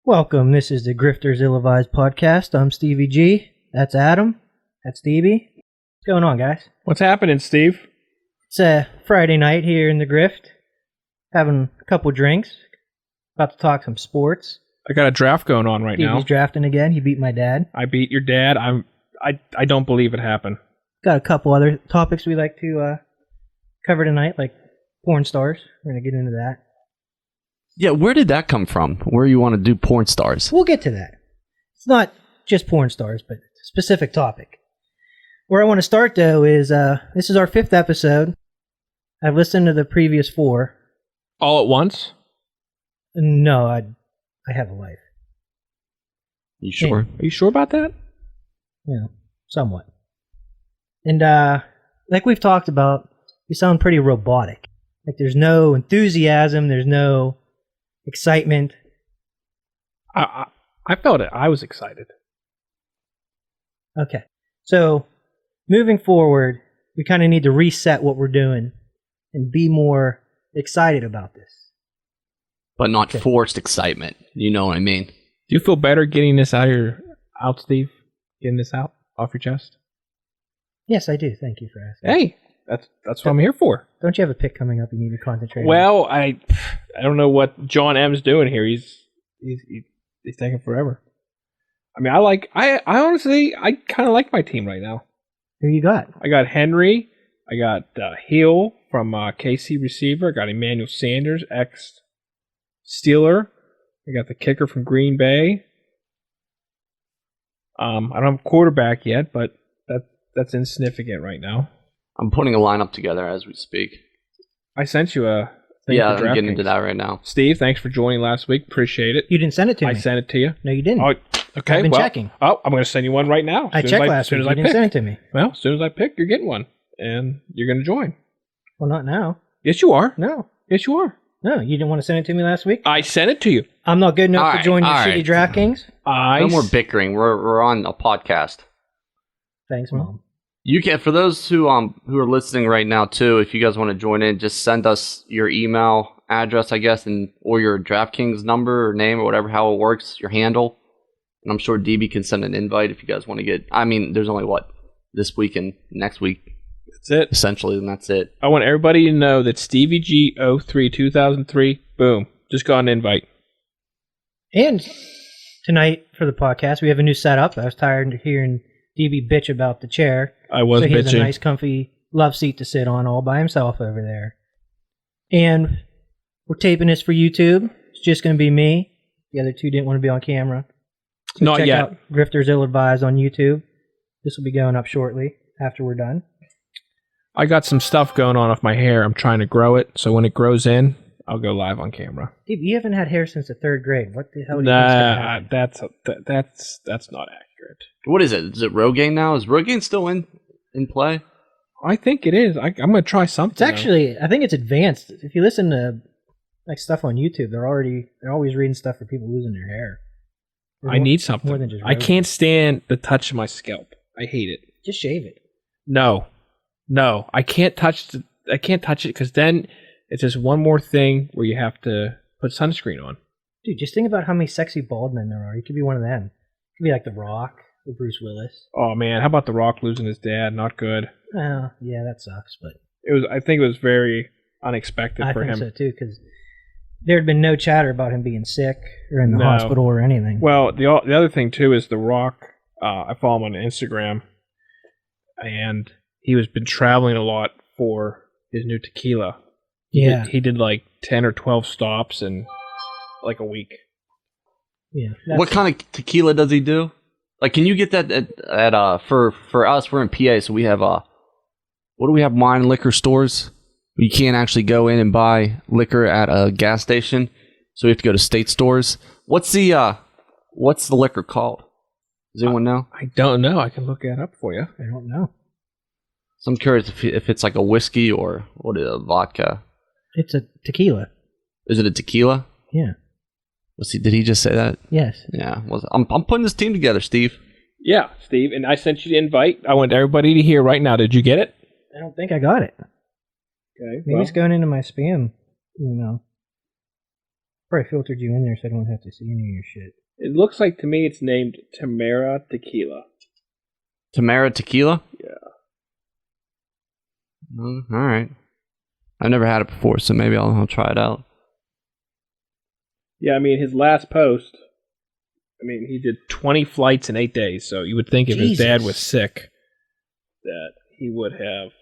Welcome. This is the Grifters Ill-Advised podcast. I'm Stevie G. That's Adam. That's Stevie. What's going on, guys? What's happening, Steve? It's a Friday night here in the Grift. Having a couple drinks. About to talk some sports. I got a draft going on right now. Stevie's drafting again. He beat my dad. I beat your dad. I don't believe it happened. Got a couple other topics we like to cover tonight, like porn stars. We're going to get into that. Yeah, where did that come from? Where you want to do porn stars? We'll get to that. It's not just porn stars, but it's a specific topic. Where I want to start, though, is this is our 5th episode. I've listened to the previous 4. All at once? No, I have a life. You sure? Are you sure about that? Yeah, somewhat. And like we've talked about, we sound pretty robotic. Like there's no enthusiasm, there's no excitement. I felt it. I was excited. Okay. So, moving forward, we kind of need to reset what we're doing and be more excited about this. But not forced excitement. You know what I mean? Do you feel better getting this out, Steve? Getting this out off your chest? Yes, I do. Thank you for asking. Hey, that's what I'm here for. Don't you have a pick coming up you need to concentrate on? Well, I don't know what John M's doing here. He's taking forever. I mean, I honestly kind of like my team right now. Who you got? I got Henry. I got Hill from KC receiver. I got Emmanuel Sanders, ex-Steeler. I got the kicker from Green Bay. I don't have a quarterback yet, but that's insignificant right now. I'm putting a lineup together as we speak. I sent you a thing Yeah, for I'm getting DraftKings. into that right now. Steve, thanks for joining last week. Appreciate it. You didn't send it to me. I sent it to you. No, you didn't. Oh, okay. I've been well, checking. Oh, I'm going to send you one right now. I checked last week. You didn't send it to me. Well, as soon as I pick, you're getting one. And you're going to join. Well, not now. Yes, you are. No. Yes, you are. No, you didn't want to send it to me last week? I sent it to you. I'm not good enough to join your all shitty right. DraftKings? No more bickering. We're on a podcast. Thanks, Mom. You can, for those who are listening right now too, if you guys want to join in, just send us your email address, I guess, or your DraftKings number or name or whatever, how it works, your handle. And I'm sure DB can send an invite if you guys want to get. I mean, there's only this week and next week. That's it. Essentially, and that's it. I want everybody to know that Stevie G 03 2003, boom, just got an invite. And tonight for the podcast, we have a new setup. I was tired of hearing DB bitch about the chair. I was so he has a bitching. nice, comfy love seat to sit on all by himself over there. And we're taping this for YouTube. It's just going to be me. The other two didn't want to be on camera. So Not check yet. out Grifters Ill-Advised on YouTube. This will be going up shortly after we're done. I got some stuff going on with my hair. I'm trying to grow it, so when it grows in, I'll go live on camera. Dude, you haven't had hair since the 3rd grade. What the hell do you think's gonna happen? That's not accurate. What is it? Is it Rogaine now? Is Rogaine still in play? I think it is. I'm going to try something. It's actually, I think it's advanced. If you listen to like stuff on YouTube, they're always reading stuff for people losing their hair. I need something. More than just I can't stand the touch of my scalp. I hate it. just shave it. No, I can't touch it because then it's just one more thing where you have to put sunscreen on. Dude, just think about how many sexy bald men there are. You could be one of them. You could be like The Rock or Bruce Willis. Oh man, how about The Rock losing his dad? Not good. Oh, yeah, that sucks, but I think it was very unexpected for him. I think so too, because there had been no chatter about him being sick or in the hospital or anything. Well, the other thing too is The Rock. I follow him on Instagram, and he has been traveling a lot for his new tequila. Yeah, He did like 10 or 12 stops in like a week. Yeah. What kind of tequila does he do? Like, can you get that at for us? We're in PA, so we have what do we have? Wine and liquor stores. You can't actually go in and buy liquor at a gas station, so we have to go to state stores. What's the liquor called? Does anyone know? I don't know. I can look that up for you. I don't know. So I'm curious if it's like a whiskey or what is it, vodka? It's a tequila. Is it a tequila? Yeah. Did he just say that? Yes. Yeah. I'm putting this team together, Steve. Yeah, Steve, and I sent you the invite. I want everybody to hear right now. Did you get it? I don't think I got it. Okay. Maybe it's going into my spam email. Probably filtered you in there so I don't have to see any of your shit. It looks like to me it's named Tamara Tequila. Tamara Tequila? Yeah. All right. I've never had it before, so maybe I'll try it out. Yeah, I mean, his last post, he did 20 flights in 8 days, so you would think if his dad was sick that he would have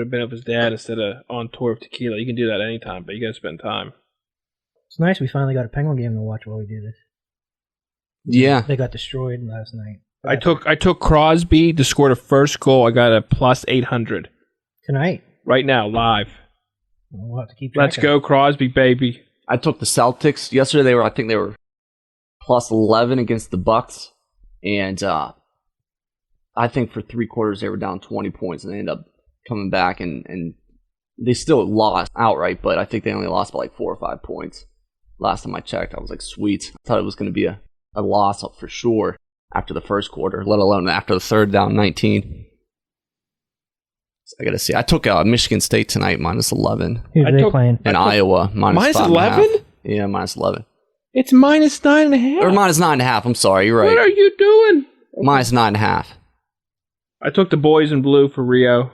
been with his dad instead of on tour of tequila. You can do that anytime, but you got to spend time. It's nice we finally got a Penguin game to watch while we do this. Yeah. They got destroyed last night. I took Crosby to score the first goal. I got a plus 800. Tonight? Right now, live. We'll have to keep track Let's go, Crosby, baby. I took the Celtics. Yesterday, I think they were plus 11 against the Bucks. And I think for 3 quarters, they were down 20 points, and they ended up coming back, and they still lost outright, but I think they only lost by like 4 or 5 points. Last time I checked, I was like, sweet. I thought it was going to be a loss for sure after the first quarter, let alone after the third, down 19. So I got to see. I took Michigan State tonight, minus 11. Who's they playing? And Iowa, minus 11? Yeah, minus 11. It's minus 9.5. Or minus 9.5, I'm sorry, you're right. What are you doing? Minus 9.5. I took the boys in blue for Rio.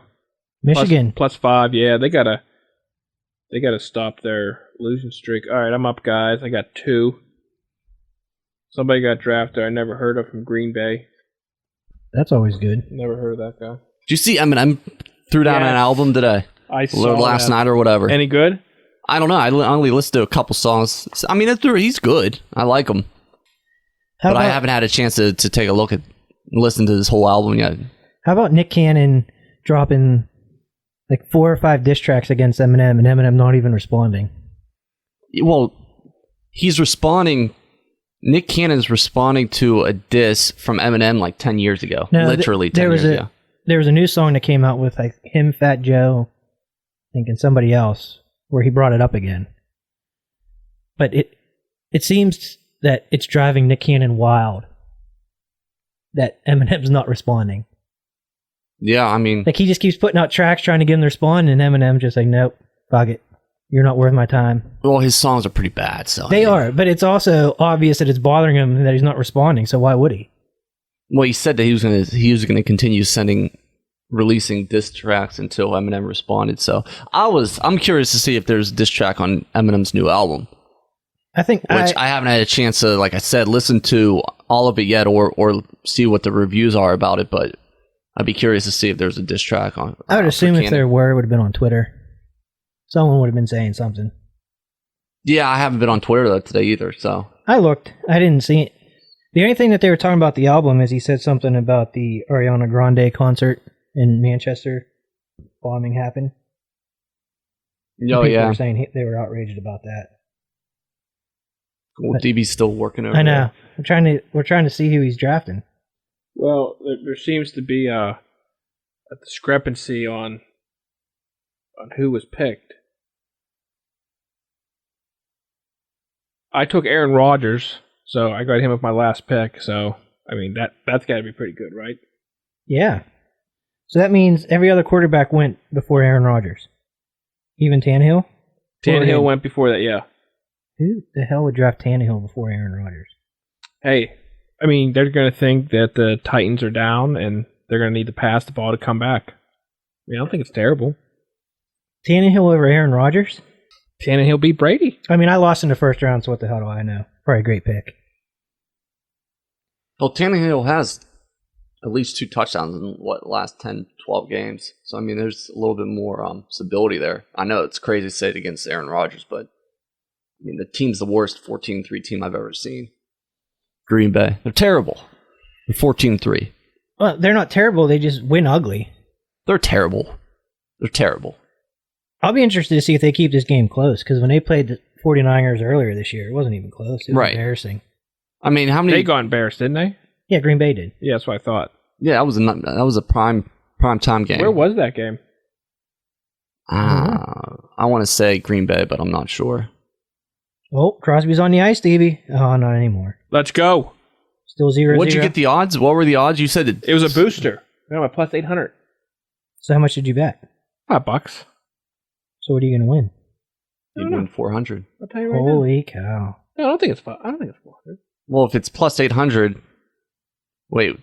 Michigan. Plus 5, yeah. They gotta stop their losing streak. All right, I'm up, guys. I got 2. Somebody got drafted I never heard of from Green Bay. That's always good. Never heard of that guy. Did you see Eminem threw down an album today? I saw last night or whatever. Any good? I don't know. I only listened to a couple songs. I mean, he's good. I like him. But I haven't had a chance to take a look at, listen to this whole album yet. How about Nick Cannon dropping like 4 or 5 diss tracks against Eminem, and Eminem not even responding? Well, he's responding. Nick Cannon's responding to a diss from Eminem like 10 years ago. No, literally 10 years ago. There was a new song that came out with like him, Fat Joe, I think, and somebody else, where he brought it up again. But it seems that it's driving Nick Cannon wild that Eminem's not responding. Yeah, I mean... Like, he just keeps putting out tracks trying to get him to respond, and Eminem just like, nope, fuck it. You're not worth my time. Well, his songs are pretty bad, so... They are, but it's also obvious that it's bothering him that he's not responding, so why would he? Well, he said that he was gonna continue releasing diss tracks until Eminem responded, so... I'm curious to see if there's a diss track on Eminem's new album. I think... Which I haven't had a chance to, like I said, listen to all of it yet, or see what the reviews are about it, but... I'd be curious to see if there's a diss track on. I would assume if there were, it would have been on Twitter. Someone would have been saying something. Yeah, I haven't been on Twitter today either, so. I looked. I didn't see it. The only thing that they were talking about the album is he said something about the Ariana Grande concert in Manchester. Bombing happened. Oh, yeah. People were saying they were outraged about that. Well, DB's still working over I know. there. We're trying to see who he's drafting. Well, there seems to be a discrepancy on who was picked. I took Aaron Rodgers, so I got him with my last pick. So, I mean, that's got to be pretty good, right? Yeah. So that means every other quarterback went before Aaron Rodgers. Even Tannehill? Tannehill went before that, yeah. Who the hell would draft Tannehill before Aaron Rodgers? Hey, I mean, they're going to think that the Titans are down and they're going to need to pass the ball to come back. I mean, I don't think it's terrible. Tannehill over Aaron Rodgers? Tannehill beat Brady. I mean, I lost in the first round, so what the hell do I know? Probably a great pick. Well, Tannehill has at least 2 touchdowns in, last 10, 12 games. So, I mean, there's a little bit more stability there. I know it's crazy to say it against Aaron Rodgers, but, I mean, the team's the worst 14-3 team I've ever seen. Green Bay. They're terrible. They're 14-3. Well, they're not terrible. They just win ugly. They're terrible. They're terrible. I'll be interested to see if they keep this game close, because when they played the 49ers earlier this year, it wasn't even close. It was embarrassing. I mean, how many... They got embarrassed, didn't they? Yeah, Green Bay did. Yeah, that's what I thought. Yeah, that was a prime time game. Where was that game? I want to say Green Bay, but I'm not sure. Oh, Crosby's on the ice, Stevie. Oh, not anymore. Let's go. Still 0-0. What'd you get the odds? What were the odds? You said it was a booster. No, a plus 800. So how much did you bet? $5. So what are you going to win? You'd win 400. I'll tell you right Holy cow. now. No, I don't think it's 400. Well, if it's plus 800,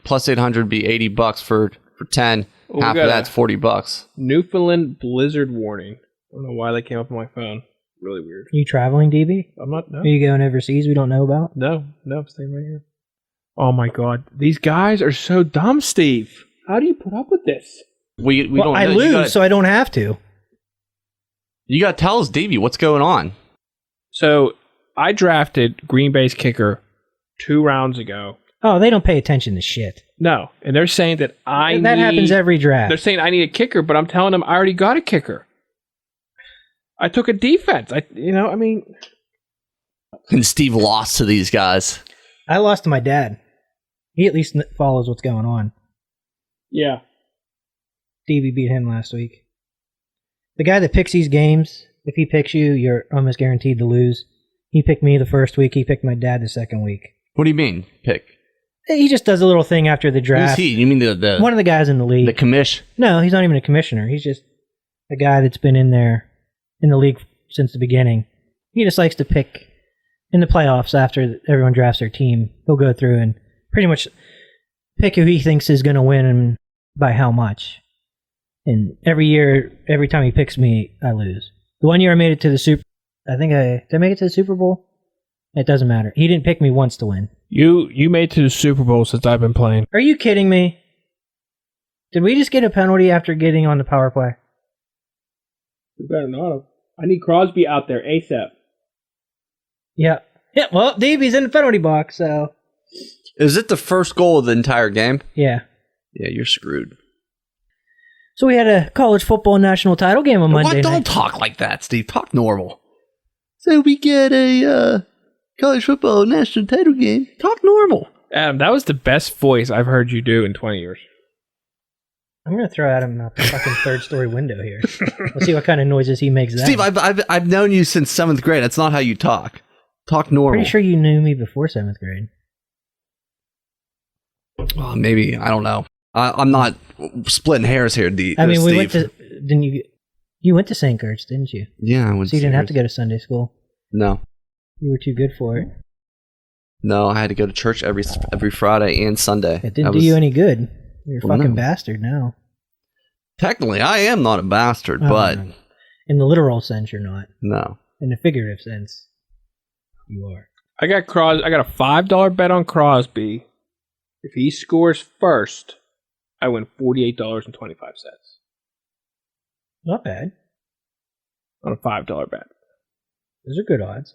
plus 800 would be $80 for 10. Well, Half of that's $40. Newfoundland blizzard warning. I don't know why they came up on my phone. Really weird. Are you traveling, DB? I'm not. No. Are you going overseas we don't know about? No, I'm staying right here. Oh my god, these guys are so dumb, Steve. How do you put up with this? We don't. I know. lose, so I don't have to. You got to tell us, Davey, what's going on. So I drafted Green Bay's kicker 2 rounds ago. Oh, they don't pay attention to shit. No, and they're saying that that happens every draft. They're saying I need a kicker, but I'm telling them I already got a kicker. I took a defense. And Steve lost to these guys. I lost to my dad. He at least follows what's going on. Yeah. DB beat him last week. The guy that picks these games, if he picks you, you're almost guaranteed to lose. He picked me the first week. He picked my dad the second week. What do you mean, pick? He just does a little thing after the draft. Who's he? You mean the one of the guys in the league? The commish? No, he's not even a commissioner. He's just a guy that's been in the league since the beginning. He just likes to pick in the playoffs after everyone drafts their team. He'll go through and pretty much pick who he thinks is going to win and by how much. And every year, every time he picks me, I lose. The one year I made it to the did I make it to the Super Bowl? It doesn't matter. He didn't pick me once to win. You made it to the Super Bowl since I've been playing. Are you kidding me? Did we just get a penalty after getting on the power play? We better not have. I need Crosby out there ASAP. Yeah. Yeah, well, Davey's in the penalty box, so... Is it the first goal of the entire game? Yeah. Yeah, you're screwed. So we had a college football national title game on Monday night. Don't talk like that, Steve. Talk normal. So we get a college football national title game. Talk normal. Adam, that was the best voice I've heard you do in 20 years. I'm going to throw Adam out the fucking third-story window here. We'll see what kind of noises he makes then. Steve, I've known you since 7th grade. That's not how you talk. Talk normal. Pretty sure you knew me before 7th grade. Well, maybe. I don't know. I'm not splitting hairs here, we Steve. went to... You went to St. Gert's, didn't you? Yeah, I went So you didn't have to go to Sunday school? No. You were too good for it? No, I had to go to church every Friday and Sunday. It didn't do you any good. You're a fucking bastard now. Technically, I am not a bastard, but... No. In the literal sense, you're not. No. In the figurative sense, you are. I got a $5 bet on Crosby. If he scores first, I win $48.25. Not bad. On a $5 bet. Those are good odds.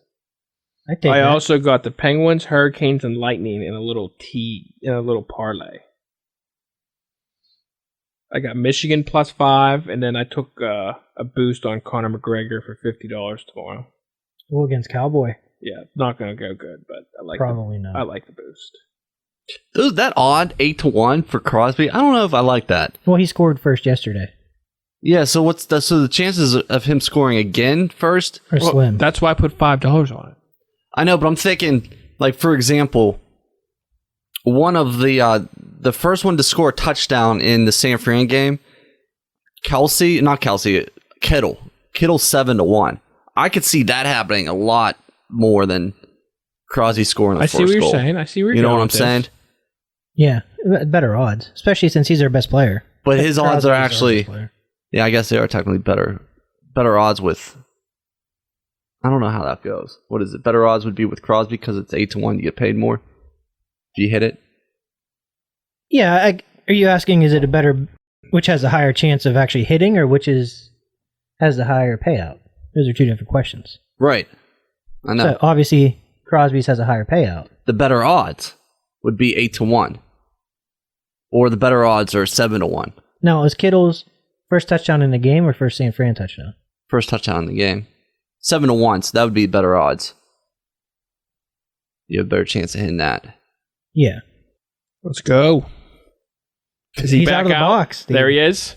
I also got the Penguins, Hurricanes, and Lightning in a little parlay. I got Michigan +5, and then I took a boost on Conor McGregor for $50 tomorrow. Well, against Cowboy. Yeah, not going to go good, but I like not. I like the boost. That odd 8-1 for Crosby? I don't know if I like that. Well, he scored first yesterday. Yeah, so so the chances of him scoring again first are slim. That's why I put $5 on it. I know, but I'm thinking, like, for example, one of the first one to score a touchdown in the San Fran game, Kittle 7-1. I could see that happening a lot more than Crosby scoring the first goal. I see what you're saying. I see where you're You know going what I'm with saying? this. Yeah, better odds, especially since he's their best player. But his odds are Crosby's actually, our best player. yeah, I guess they are technically better odds with. I don't know how that goes. What is it? Better odds would be with Crosby because it's 8-1. You get paid more if you hit it. Yeah, are you asking? Is it a better, which has a higher chance of actually hitting, or which has the higher payout? Those are two different questions. Right. I know. So obviously, Crosby's has a higher payout. The better odds would be 8-1, or the better odds are 7-1. Now, is Kittle's first touchdown in the game or first San Fran touchdown? First touchdown in the game. 7-1, so that would be better odds. You have a better chance of hitting that. Yeah. Let's go. Is he He's back out of the box. Dude. There he is.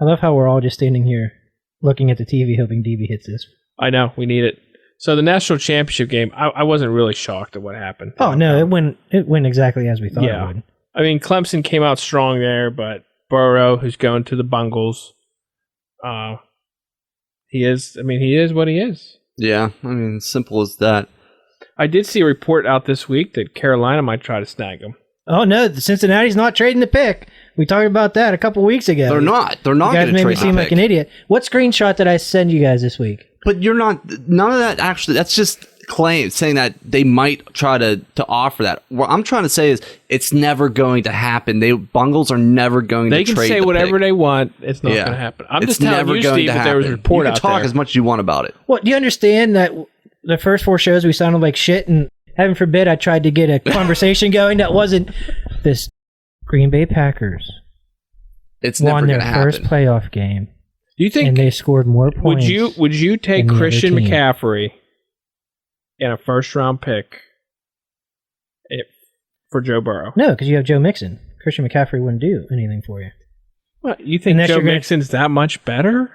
I love how we're all just standing here looking at the TV hoping DB hits this. I know. We need it. So the national championship game, I wasn't really shocked at what happened. Oh, no. It went exactly as we thought it would. I mean, Clemson came out strong there, but Burrow, who's going to the Bungles, He is. I mean, he is what he is. Yeah, I mean, simple as that. I did see a report out this week that Carolina might try to snag him. Oh no, Cincinnati's not trading the pick. We talked about that a couple weeks ago. They're not. They're not You going guys to made me trade seem the like pick. an idiot. What screenshot did I send you guys this week? But you're not. None of that actually. That's just claims saying that they might try to offer that. What I'm trying to say is it's never going to happen. Bungles are never going They to can trade say the whatever pick. they want. It's not Yeah. going to happen. I'm It's just telling never you, going Steve, to that there was a happen. report You can out talk there. as much as you want about it. What, do you understand that the first 4 shows we sounded like shit, and heaven forbid I tried to get a conversation going that wasn't this Green Bay Packers It's never won going their to happen. first playoff game, Do you think and they scored more points. would you take than the other Christian team. McCaffrey and a first round pick for Joe Burrow? No, because you have Joe Mixon. Christian McCaffrey wouldn't do anything for you. What, you think Unless Joe you're gonna- Mixon's that much better?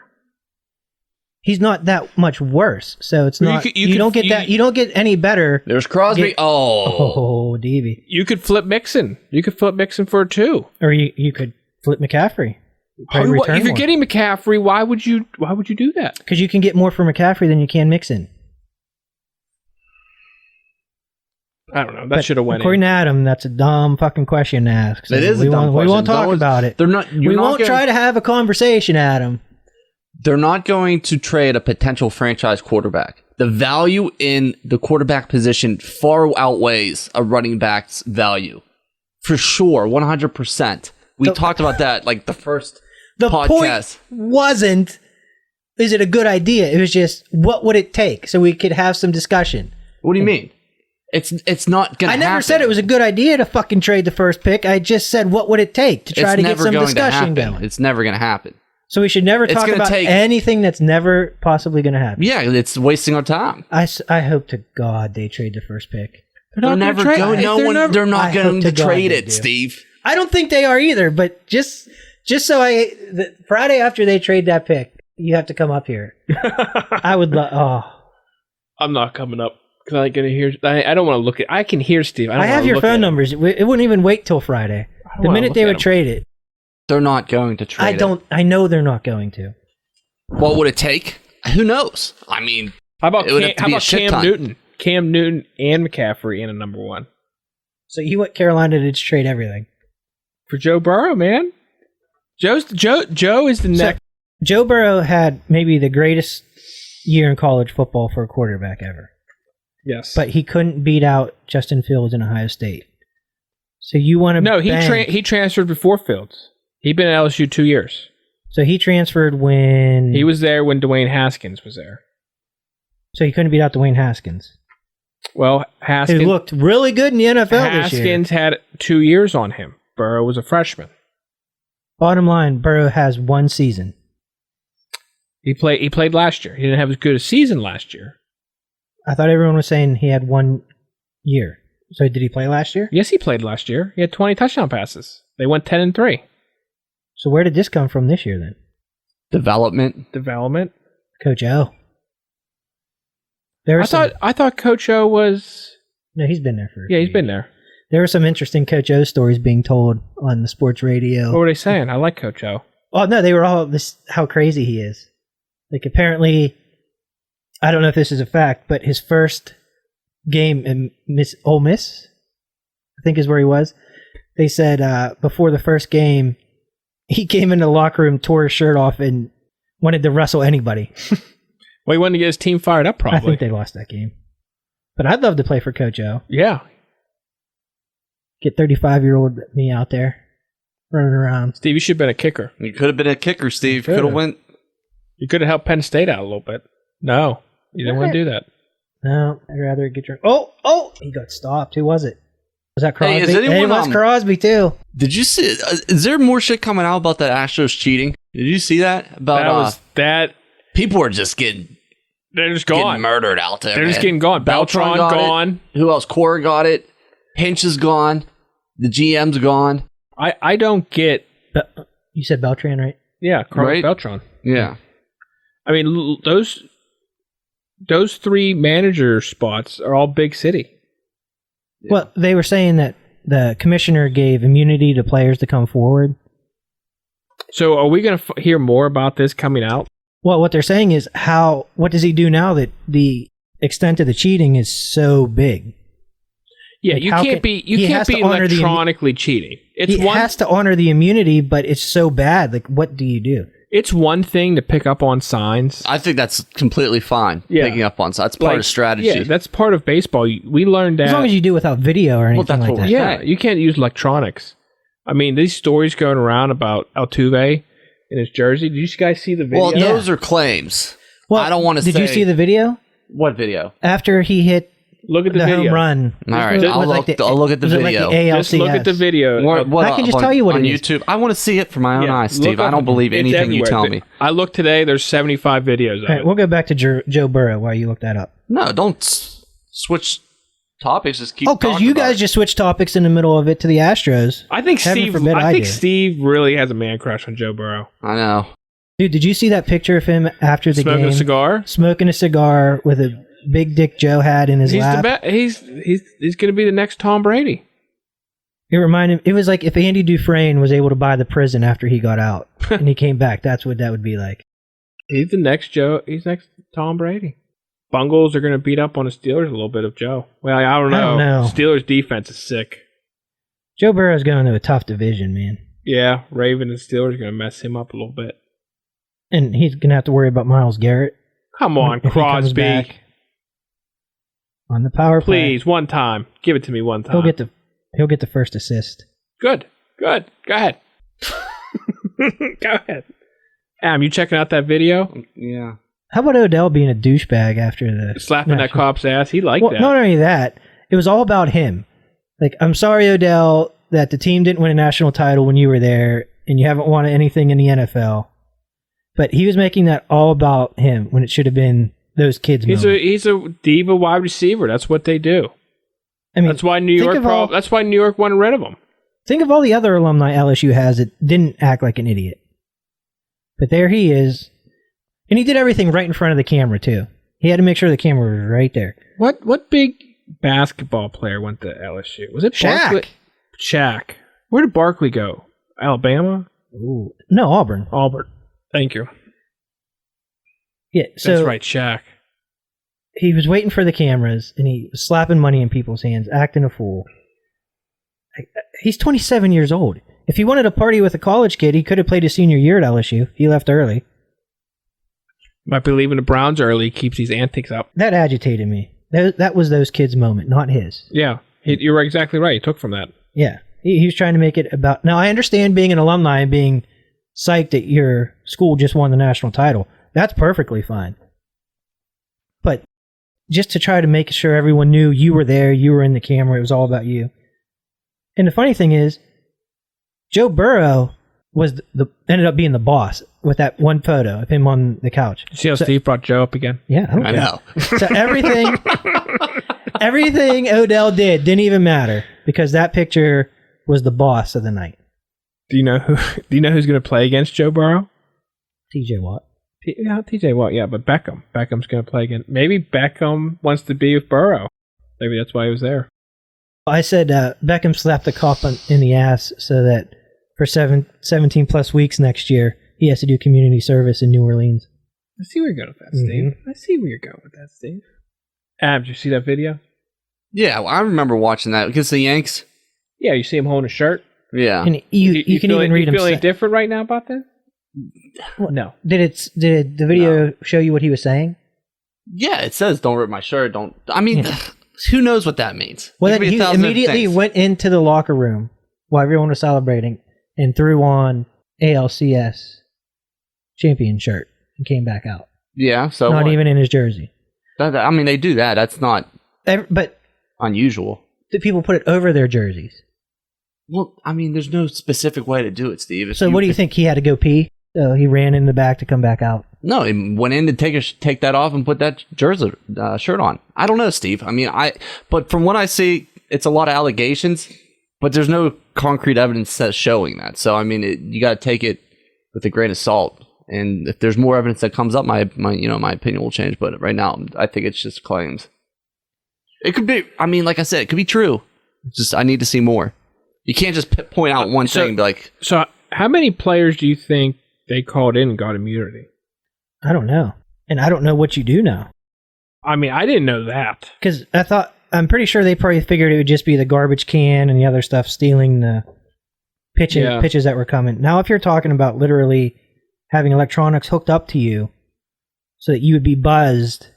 He's not that much worse, so it's Well, not. you You, could- don't get you- that. You don't get any better. There's Crosby. Get- Oh. Oh, DB. You could flip Mixon. You could flip Mixon for a 2. Or you could flip McCaffrey. If you're getting McCaffrey, why would you do that? because you can get more for McCaffrey than you can Mixon. I don't know. That should have went According in. to Adam, that's a dumb fucking question to ask. So It is a we dumb won't, question. We won't talk No one's- about it. They're not. You're We not won't gonna, try to have a conversation, Adam. They're not going to trade a potential franchise quarterback. The value in the quarterback position far outweighs a running back's value. For sure, 100%. We talked about that like the first The podcast. point wasn't, is it a good idea? It was just, what would it take so we could have some discussion? What do you mean? It's not going to I happen. never said it was a good idea to fucking trade the first pick. I just said, what would it take to try It's to get never some going to discussion happen. going? It's never going to happen. So we should never It's talk gonna about take- anything that's never possibly going to happen. Yeah, it's wasting our time. I hope to God they trade the first pick. They're never going. They're not I going hope to to God trade they it, do. Steve. I don't think they are either, but just so the Friday after they trade that pick, you have to come up here. I would love. I'm not coming up because I ain't gonna hear. I don't want to look at. I can hear Steve. I have your phone numbers. It wouldn't even wait till Friday. The minute they would trade it, They're not going to trade it. I know they're not going to. What would it take? Who knows? I mean, How about It would have to be a shit Cam ton. Newton? Cam Newton and McCaffrey in a number 1 So you want Carolina to just trade everything? for Joe Burrow, man. Joe is the So, next. Joe Burrow had maybe the greatest year in college football for a quarterback ever, Yes, but he couldn't beat out Justin Fields in Ohio State. So you want to no, bank- he transferred before Fields. He'd been at LSU 2 years. So he transferred when He was there when Dwayne Haskins was there. So he couldn't beat out Dwayne Haskins, Well, who Haskins looked really good in the NFL this year. Haskins had 2 years on him. Burrow was a freshman. Bottom line, Burrow has 1 season. He played last year. He didn't have as good a season last year. I thought everyone was saying he had 1 year. So did he play last year? Yes, he played last year. He had 20 touchdown passes. They went 10-3. So where did this come from this year then? development. Development. Coach O. There was I thought Coach O was. no, he's been there for. Yeah, he's been there. There were some interesting Coach O stories being told on the sports radio. What were they saying? I like Coach O. Oh no, they were all this how crazy he is. Like apparently, I don't know if this is a fact, but his first game in Ole Miss, I think is where he was. They said before the first game, he came into the locker room, tore his shirt off, and wanted to wrestle anybody. Well, he wanted to get his team fired up, I probably. think they lost that game. But I'd love to play for Coach O. Yeah. Get 35-year-old me out there running around. Steve, you should have been a kicker. You could have been a kicker, Steve. Could've. Could have went. You could have helped Penn State out a little bit. No, you didn't want to do that. No, I'd rather get your. Oh! He got stopped. Who was it? Was that Crosby? Hey, is anyone, it was Crosby too. Did you see? Is there more shit coming out about that Astros cheating? Did you see that? About That was that. people are just getting They're just gone. murdered out there. They're just man. getting gone. Beltran got gone. it. Who else? Cora got it. Hinch is gone. The GM's gone. I don't get. You said Beltran, right? Yeah, Carlos Right? Beltran. Yeah. I mean, those 3 manager spots are all big city. Well, they were saying that the commissioner gave immunity to players to come forward. So, are we going to hear more about this coming out? Well, what they're saying is what does he do now that the extent of the cheating is so big? Yeah, Like, you can't be electronically cheating. He has to honor the immunity, but it's so bad. Like, what do you do? It's one thing to pick up on signs. I think that's completely fine. Yeah. Picking up on signs. That's part of strategy. Yeah, that's part of baseball. We learned that. As long as you do it without video or anything like that. Yeah, you can't use electronics. I mean, these stories going around about Altuve in his jersey. Did you guys see the video? Well, those are claims. Well, I don't want to say. Did you see the video? What video? After he hit Look at the video. home run. All right, I'll look at the video. Just look at the video. I can just tell you what on it is. YouTube. I want to see it for my own eyes, Steve. I don't believe anything you tell me. I looked today. There's 75 videos of All right, it. we'll go back to Joe Burrow while you look that up. No, don't switch topics. Just keep. Because you guys just switched topics in the middle of it to the Astros. I think Heaven forbid I think do. Steve really has a man crush on Joe Burrow. I know. Dude, did you see that picture of him after the Smoking game? a cigar. Smoking a cigar with a big dick Joe had in his lap. He's going to be the next Tom Brady. It was like if Andy Dufresne was able to buy the prison after he got out and he came back. That's what that would be like. He's the next Joe. He's next Tom Brady. Bungles are going to beat up on the Steelers a little bit of Joe. Well, I don't know. Steelers defense is sick. Joe Burrow's going to a tough division, man. Yeah, Raven and Steelers are going to mess him up a little bit. And he's going to have to worry about Myles Garrett. Come on, Crosby. On the power play. Please, one time. Give it to me one time. He'll get the first assist. Good. Go ahead. Go ahead. Am, you checking out that video? Yeah. How about Odell being a douchebag after the slapping that cop's ass? He liked that. Not only that, it was all about him. Like, I'm sorry, Odell, that the team didn't win a national title when you were there, and you haven't won anything in the NFL. But he was making that all about him when it should have been those kids. He's a diva wide receiver. That's what they do. I mean, that's why New York wanted rid of him. Think of all the other alumni LSU has that didn't act like an idiot. But there he is. And he did everything right in front of the camera, too. He had to make sure the camera was right there. What big basketball player went to LSU? Was it Shaq? Shaq. Where did Barkley go? Alabama? Ooh. No, Auburn. Thank you. Yeah, so that's right, Shaq. He was waiting for the cameras, and he was slapping money in people's hands, acting a fool. He's 27 years old. If he wanted to party with a college kid, he could have played his senior year at LSU. He left early. Might be leaving the Browns early. Keeps these antics up. That agitated me. That was those kids' moment, not his. Yeah, you were exactly right. He took from that. Yeah, he was trying to make it about... Now, I understand being an alumni and being psyched that your school just won the national title. That's perfectly fine. But just to try to make sure everyone knew you were there, you were in the camera, it was all about you. And the funny thing is, Joe Burrow was ended up being the boss with that one photo of him on the couch. You see how Steve brought Joe up again? Yeah, I know. So everything Odell did didn't even matter because that picture was the boss of the night. Do you know who's going to play against Joe Burrow? TJ Watt. TJ Watt, yeah, but Beckham. Beckham's going to play again. Maybe Beckham wants to be with Burrow. Maybe that's why he was there. I said Beckham slapped the cop in the ass so that for 17 plus weeks next year, he has to do community service in New Orleans. I see where you're going with that, Steve. I see where you're going with that, Steve. Ab, did you see that video? Yeah, well, I remember watching that against the Yanks. Yeah, you see him holding a shirt? Yeah. And you can even read him. You feel any different right now about that? Well, no. Did the video show you what he was saying? Yeah, it says "Don't rip my shirt." Don't. I mean, who knows what that means? Well, he immediately went into the locker room while everyone was celebrating and threw on ALCS champion shirt and came back out. Yeah, so not even in his jersey. I mean, they do that. That's not but unusual. The people put it over their jerseys. Well, I mean, there's no specific way to do it, Steve. So what do you think? He had to go pee? So he ran in the back to come back out? No, he went in to take that off and put that jersey shirt on. I don't know, Steve. I mean, but from what I see, it's a lot of allegations, but there's no concrete evidence that's showing that. So, I mean, you got to take it with a grain of salt. And if there's more evidence that comes up, my opinion will change. But right now, I think it's just claims. It could be, I mean, like I said, it could be true. It's just, I need to see more. You can't just point out one thing and be like... So, how many players do you think they called in and got immunity? I don't know. And I don't know what you do now. I mean, I didn't know that. Because I'm pretty sure they probably figured it would just be the garbage can and the other stuff stealing the pitches that were coming. Now, if you're talking about literally having electronics hooked up to you so that you would be buzzed.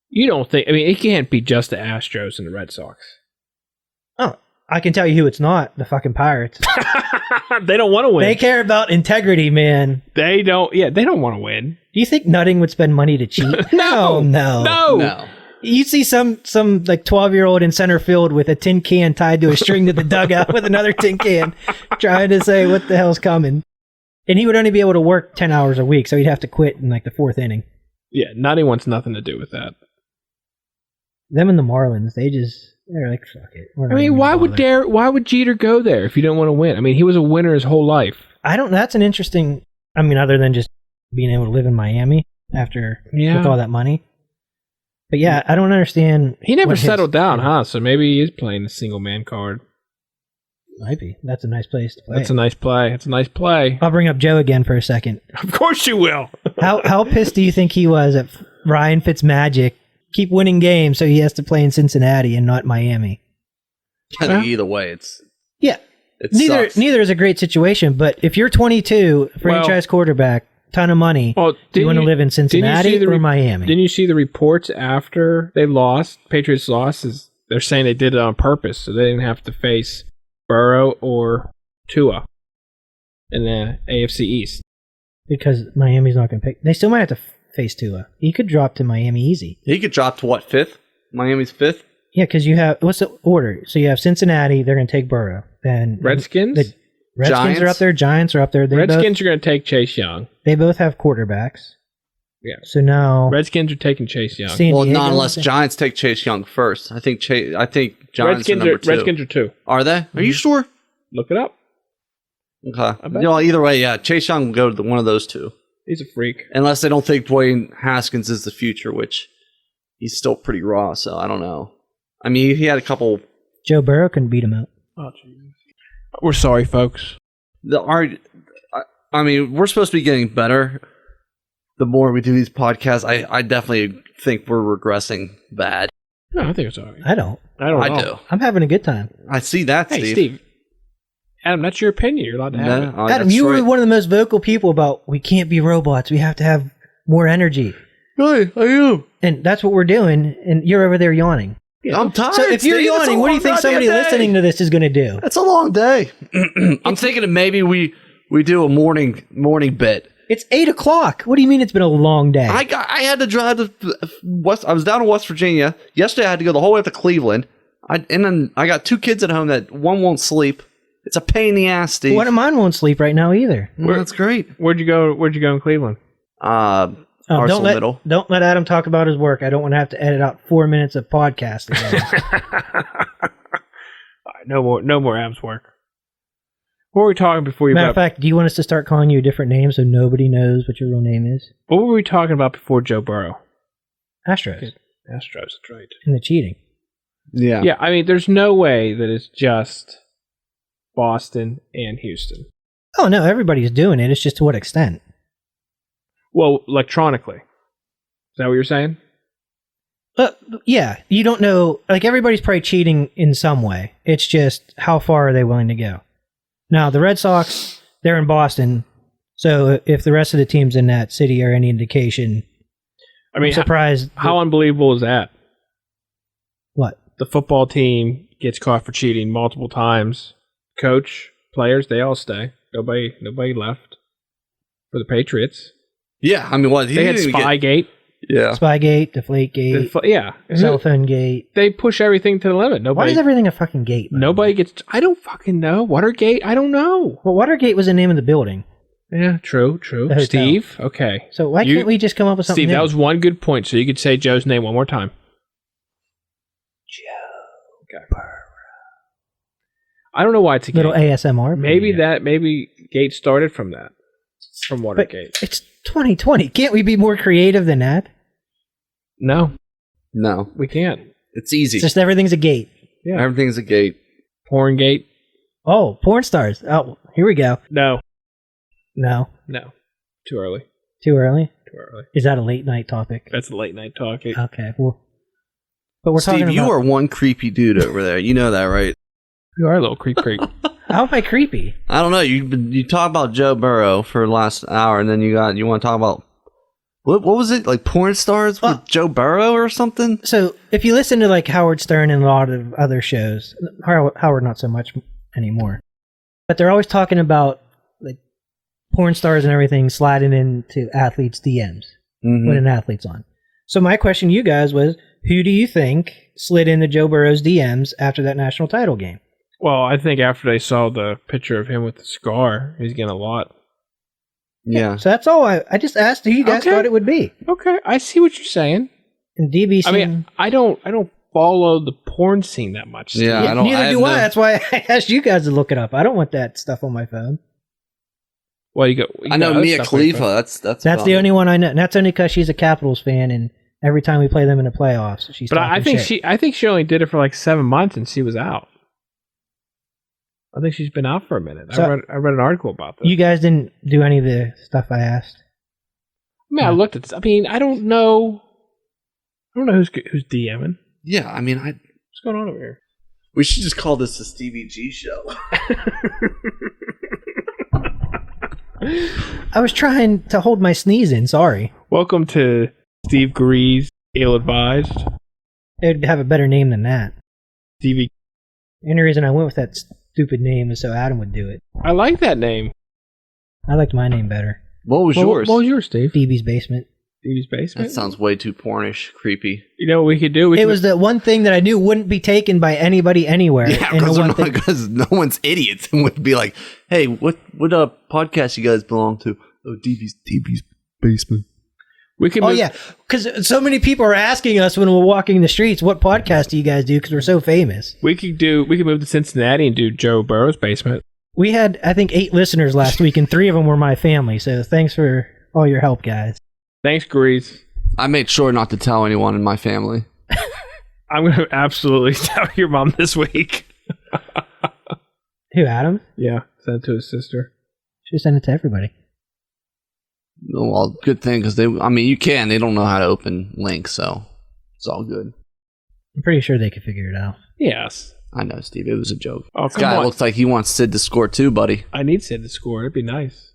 You don't think... I mean, it can't be just the Astros and the Red Sox. Oh, I can tell you who it's not. The fucking Pirates. They don't want to win. They care about integrity, man. They don't... Yeah, they don't want to win. Do you think Nutting would spend money to cheat? No. You see some like 12-year-old in center field with a tin can tied to a string to the dugout with another tin can trying to say what the hell's coming. And he would only be able to work 10 hours a week, so he'd have to quit in like the 4th inning. Yeah, Nutty wants nothing to do with that. Them and the Marlins, they're like, fuck it. I mean, why would Jeter go there if you don't want to win? I mean, he was a winner his whole life. That's an interesting, I mean, other than just being able to live in Miami with all that money. But yeah, I don't understand. He never settled down, huh? So maybe he is playing the single man card. Might be. That's a nice place to play. That's a nice play. I'll bring up Joe again for a second. Of course you will. How pissed do you think he was at Ryan Fitzmagic keep winning games so he has to play in Cincinnati and not Miami? I think either way, neither is a great situation. But if you're 22, franchise quarterback, ton of money. Do you want to live in Cincinnati or Miami? Didn't you see the reports after they lost? Patriots lost. They're saying they did it on purpose so they didn't have to face Burrow or Tua in the AFC East. Because Miami's not going to pick. They still might have to face Tua. He could drop to Miami easy. He could drop to what, 5th? Miami's 5th? Yeah, because you have, what's the order? So you have Cincinnati, they're going to take Burrow. Then Redskins? The Redskins are up there, Giants are up there. Redskins are going to take Chase Young. They both have quarterbacks. Yeah. So now Redskins are taking Chase Young. Well, not unless Giants take Chase Young first. I think Giants are number 2. Redskins are 2. Are they? Are you sure? Look it up. Okay. Either way, yeah. Chase Young will go to one of those 2. He's a freak. Unless they don't think Dwayne Haskins is the future, which he's still pretty raw, so I don't know. I mean, he had a couple... Joe Burrow couldn't beat him out. Oh, Jesus. We're sorry, folks. I mean, we're supposed to be getting better the more we do these podcasts. I definitely think we're regressing bad. No, I think it's all right. I don't. I do. I'm having a good time. I see that, Steve. Hey, Steve. Adam, that's your opinion. You're allowed to have it. Adam, you were one of the most vocal people about we can't be robots. We have to have more energy. Really? I am. And that's what we're doing. And you're over there yawning. Yeah. I'm tired. So if you're yawning, what do you think somebody listening to this is going to do? That's a long day. I'm thinking of maybe we do a morning bit. It's 8:00. What do you mean it's been a long day? I had to drive to I was down in West Virginia. Yesterday I had to go the whole way up to Cleveland. And then I got 2 kids at home that one won't sleep. It's a pain in the ass, Steve. One of mine won't sleep right now either. Well, that's great. Where'd you go in Cleveland? Arsenal Middle. Don't let Adam talk about his work. I don't want to have to edit out 4 minutes of podcasting. All right, no more Adam's work. What were we talking before you... Matter of fact, do you want us to start calling you a different name so nobody knows what your real name is? What were we talking about before Joe Burrow? Astros. Astros, that's right. And the cheating. Yeah. Yeah, I mean, there's no way that it's just Boston and Houston. Oh, no, everybody's doing it. It's just to what extent? Well, electronically. Is that what you're saying? Yeah, you don't know. Like, everybody's probably cheating in some way. It's just how far are they willing to go? Now, the Red Sox, they're in Boston, so if the rest of the teams in that city are any indication, I mean, I'm surprised. How unbelievable is that? What? The football team gets caught for cheating multiple times. Coach, players, they all stay. Nobody left for the Patriots. Yeah, I mean, what? They had Spygate. Yeah. Spygate, Deflategate. Yeah. Cell phone gate. They push everything to the limit. Why is everything a fucking gate? Nobody gets... I don't fucking know. Watergate? I don't know. Well, Watergate was the name of the building. Yeah, true. Steve? Okay. So why can't we just come up with something Steve, new? that was one good point, so you could say Joe's name one more time. Joe. Okay. I don't know why it's a little gate. ASMR. Maybe Gate started from that. From Watergate. But it's 2020. Can't we be more creative than that? No, we can't. It's easy. It's just everything's a gate. Yeah. Everything's a gate. Porn gate. Oh, porn stars. Oh, here we go. No. Too Too early. Too early? Too early. Is that a late night topic? That's a late night talk. Okay, well. But we're Steve, talking about... you are one creepy dude over there. You know that, right? You are a little creep. How am I creepy? I don't know. You talk about Joe Burrow for the last hour, and then you want to talk about what was it, like porn stars with Joe Burrow or something? So if you listen to like Howard Stern and a lot of other shows, Howard not so much anymore, but they're always talking about like porn stars and everything sliding into athletes' DMs when an athlete's on. So my question to you guys was, who do you think slid into Joe Burrow's DMs after that national title game? Well, I think after they saw the picture of him with the scar, he's getting a lot. Yeah. So that's all. I just asked who you guys thought it would be. Okay, I see what you're saying. And DB I mean, I don't follow the porn scene that much. Steve. Yeah, neither do I. That's why I asked you guys to look it up. I don't want that stuff on my phone. Well, I know Mia Khalifa. That's the only one I know. And that's only because she's a Capitals fan, and every time we play them in the playoffs, she's. But I think she only did it for like 7 months, and she was out. I think she's been out for a minute. So, I read an article about this. You guys didn't do any of the stuff I asked. I mean, I looked at this. I mean, I don't know who's DMing. Yeah, I mean, what's going on over here? We should just call this the Stevie G show. I was trying to hold my sneeze in. Sorry. Welcome to Steve Grease, ill-advised. They'd have a better name than that. Stevie. The only reason I went with that stupid name is so Adam would do it. I like that name. I liked my name better. What was yours? What was yours, Steve? Phoebe's Basement. Phoebe's Basement? That sounds way too pornish, creepy. You know what we could do? It was the one thing that I knew wouldn't be taken by anybody anywhere. Yeah, because no one's idiots and would be like, "Hey, what podcast you guys belong to?" Oh, DB's Basement. We can. Yeah, because so many people are asking us when we're walking the streets, "What podcast do you guys do?" Because we're so famous. We could move to Cincinnati and do Joe Burrow's Basement. We had, I think, 8 listeners last week, and 3 of them were my family. So thanks for all your help, guys. Thanks, Grease. I made sure not to tell anyone in my family. I'm going to absolutely tell your mom this week. Who, Adam? Yeah, send it to his sister. Should send it to everybody. Well, good thing, because they don't know how to open links, so it's all good. I'm pretty sure they could figure it out. Yes. I know, Steve. It was a joke. Oh, this guy looks like he wants Sid to score too, buddy. I need Sid to score. It'd be nice.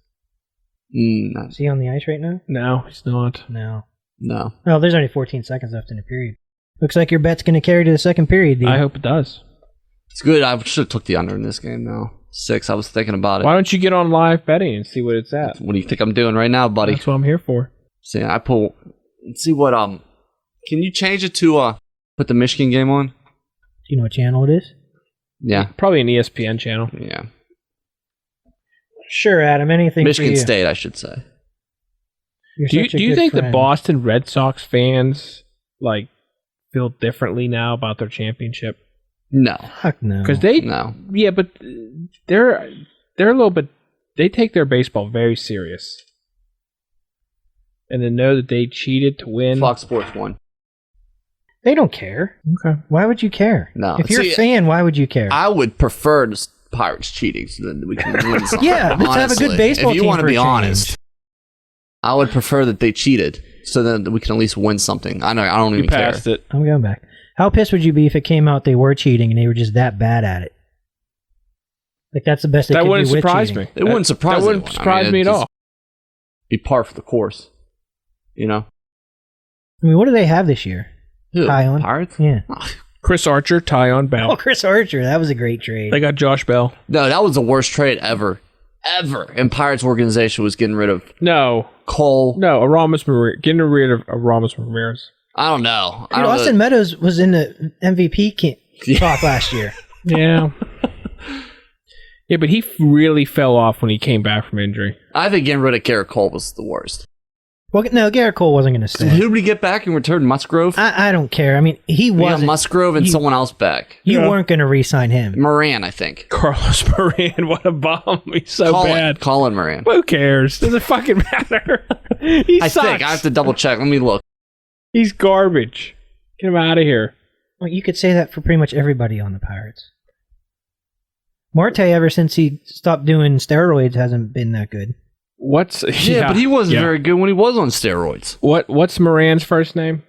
Is he on the ice right now? No, he's not. No. No, there's only 14 seconds left in the period. Looks like your bet's going to carry to the second period, Dean. I hope it does. It's good. I should have took the under in this game, though. 6. I was thinking about it. Why don't you get on live betting and see what it's at? What do you think I'm doing right now, buddy? That's what I'm here for. See, I pull. Let's see what Can you change it to put the Michigan game on? Do you know what channel it is? Yeah. Probably an ESPN channel. Yeah. Sure, Adam. Anything Michigan for you. State, I should say. Do you think the Boston Red Sox fans feel differently now about their championship? No. Fuck no. Because No. Yeah, but they're a little bit. They take their baseball very serious, and to know that they cheated to win. Fox Sports won. They don't care. Okay. Why would you care? No. If you're a fan, why would you care? I would prefer the Pirates cheating so that we can win something. Yeah, let's have a good baseball team. If you team want to for be a change. honest, I would prefer that they cheated so that we can at least win something. I don't even care. You passed it. I'm going back. How pissed would you be if it came out they were cheating and they were just that bad at it? That's the best they could do with cheating. That wouldn't surprise me. It wouldn't surprise That wouldn't surprise me at all. Be par for the course, you know. I mean, what do they have this year? Who? Tyon? Pirates? Yeah. Chris Archer, Tyon Bell. Oh, Chris Archer. That was a great trade. They got Josh Bell. No, that was the worst trade ever. And Pirates organization was getting rid of Cole. No, Aramis Ramirez. Getting rid of Aramis Ramirez. I don't know. Dude, Austin Meadows was in the MVP talk last year. Yeah. Yeah, but he really fell off when he came back from injury. I think getting rid of Garrett Cole was the worst. Well, no, Garrett Cole wasn't going to stay. Who did we get back in return? Musgrove? I don't care. I mean, he wasn't. Musgrove and someone else back. You weren't going to re-sign him. Moran, I think. Carlos Moran, what a bum. He's so bad. Colin Moran. Who cares? Does it fucking matter? He sucks. I think. I have to double check. Let me look. He's garbage. Get him out of here. Well, you could say that for pretty much everybody on the Pirates. Marte, ever since he stopped doing steroids, hasn't been that good. What's but he wasn't very good when he was on steroids. What's Moran's first name?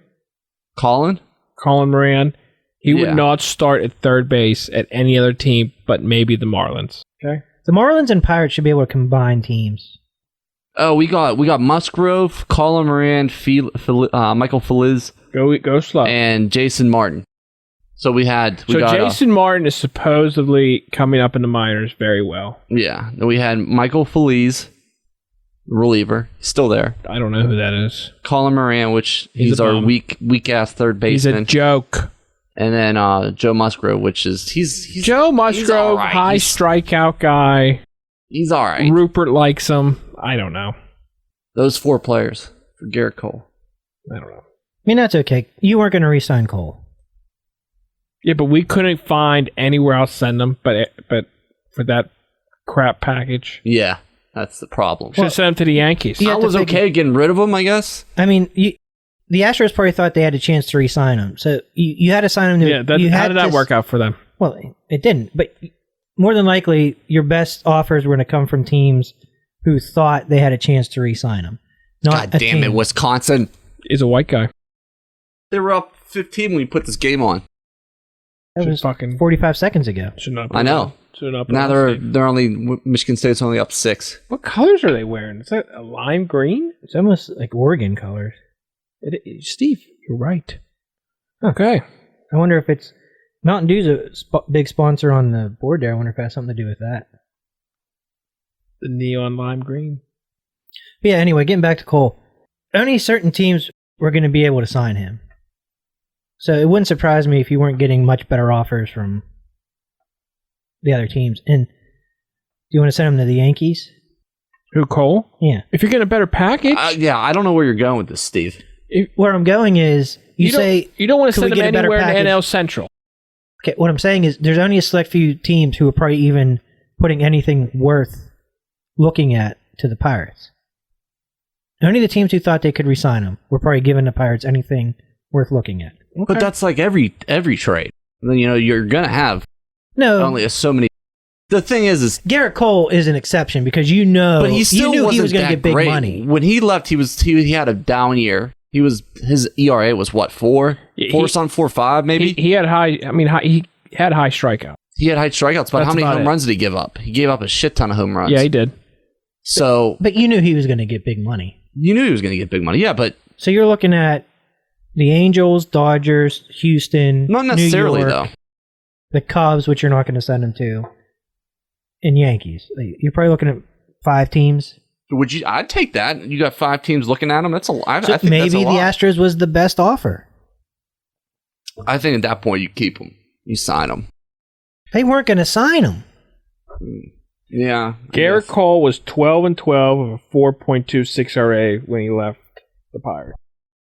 Colin Moran. He would not start at third base at any other team but maybe the Marlins. Okay. The Marlins and Pirates should be able to combine teams. Oh, we got Musgrove, Colin Moran, Michael Feliz, go slow, and Jason Martin. So Jason Martin is supposedly coming up in the minors very well. Yeah. Then we had Michael Feliz, reliever, still there. I don't know who that is. Colin Moran, which he's our weak ass third baseman. He's a joke. And then Joe Musgrove, which is he's Joe Musgrove, right. high strikeout guy. He's all right. Rupert likes him. I don't know. Those 4 players for Garrett Cole. I don't know. I mean, that's okay. You weren't going to re-sign Cole. Yeah, but we couldn't find anywhere else to send them. But for that crap package, yeah, that's the problem. Should have sent him to the Yankees. I was okay getting rid of him, I guess. I mean, the Astros probably thought they had a chance to re-sign him, so you had to sign him. How did that work out for them? Well, it didn't. But more than likely, your best offers were going to come from teams who thought they had a chance to re-sign him. God damn it, Wisconsin is a white guy. They were up 15 when we put this game on. That was 45 seconds ago. I know. Now they're only Michigan State's only up 6. What colors are they wearing? Is that a lime green? It's almost like Oregon colors. Steve, you're right. Okay. I wonder if it's Mountain Dew's a big sponsor on the board there. I wonder if it has something to do with that. The neon lime green. But yeah, anyway, getting back to Cole. Only certain teams were going to be able to sign him. So it wouldn't surprise me if you weren't getting much better offers from the other teams. And do you want to send him to the Yankees? Who, Cole? Yeah. If you're getting a better package? Yeah, I don't know where you're going with this, Steve. Where I'm going is, you don't want to send him anywhere in NL Central. Okay, what I'm saying is there's only a select few teams who are probably even putting anything worth looking at to the Pirates. Only the teams who thought they could re-sign him were probably giving the Pirates anything worth looking at. Okay. But that's like every trade. You're going to have only so many. The thing is Garrett Cole is an exception because but he knew he was going to get big money. When he left, he had a down year. His ERA was what, 4? 4.5 maybe. He had high. I mean, he had high strikeouts. He had high strikeouts, but how many home runs did he give up? He gave up a shit ton of home runs. Yeah, he did. So, but you knew he was going to get big money. You knew he was going to get big money. Yeah, but so you're looking at the Angels, Dodgers, Houston, not necessarily New York, though. The Cubs, which you're not going to send him to, and Yankees. You're probably looking at 5 teams. I'd take that. You got 5 teams looking at him. That's a lot. I think maybe the Astros was the best offer. I think at that point you keep him. You sign him. They weren't going to sign him. Yeah. Garrett Cole was 12-12 of a 4.26 RA when he left the Pirates.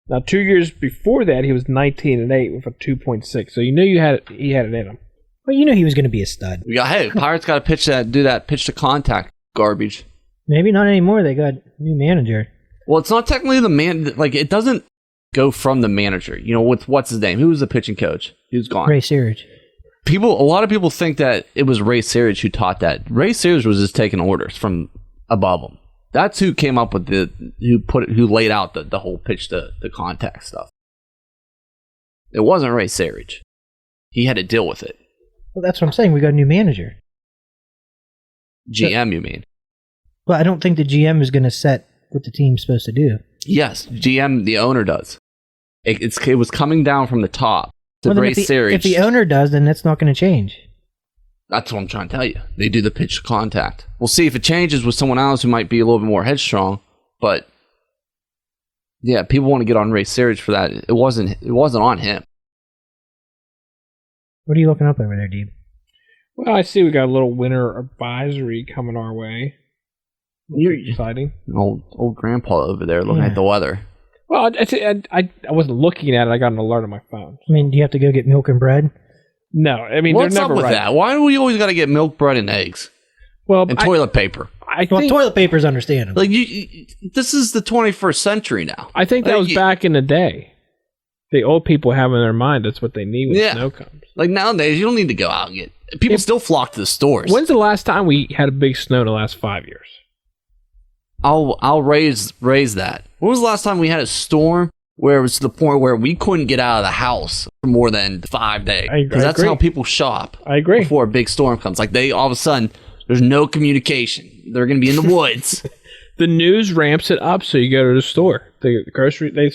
Now, 2 years before that, he was 19-8 with a 2.6. So you knew he had it in him. Well, you knew he was going to be a stud. Hey, Pirates got to do that pitch to contact garbage. Maybe not anymore. They got a new manager. Well, it's not technically the man. Like, it doesn't go from the manager. With what's his name? Who was the pitching coach? Who's gone? Ray Searage. A lot of people think that it was Ray Searage who taught that. Ray Searage was just taking orders from above him. That's who came up with who laid out the whole pitch to contact stuff. It wasn't Ray Searage. He had to deal with it. Well, that's what I'm saying. We got a new manager. GM, you mean? Well, I don't think the GM is going to set what the team's supposed to do. Yes, GM, the owner does. It was coming down from the top to Ray Searage. If the owner does, then that's not going to change. That's what I'm trying to tell you. They do the pitch to contact. We'll see if it changes with someone else who might be a little bit more headstrong. But yeah, people want to get on Ray Searage for that. It wasn't on him. What are you looking up over there, Deeb? Well, I see we got a little winter advisory coming our way. You're exciting. Old grandpa over there looking at the weather. Well, I wasn't looking at it. I got an alert on my phone. I mean, do you have to go get milk and bread? No, I mean, what's they're never up with right. that? Why do we always got to get milk, bread, and eggs? Well, and toilet paper. Toilet paper is understandable. Like this is the 21st century now. I think that was back in the day. The old people have in their mind that's what they need when snow comes. Like nowadays, you don't need to go out and get. People still flock to the stores. When's the last time we had a big snow in the last 5 years? I'll raise that. When was the last time we had a storm where it was to the point where we couldn't get out of the house for more than 5 days? Because that's how people shop. I agree. Before a big storm comes, like they all of a sudden there's no communication. They're going to be in the woods. The news ramps it up, so you go to the store. The grocery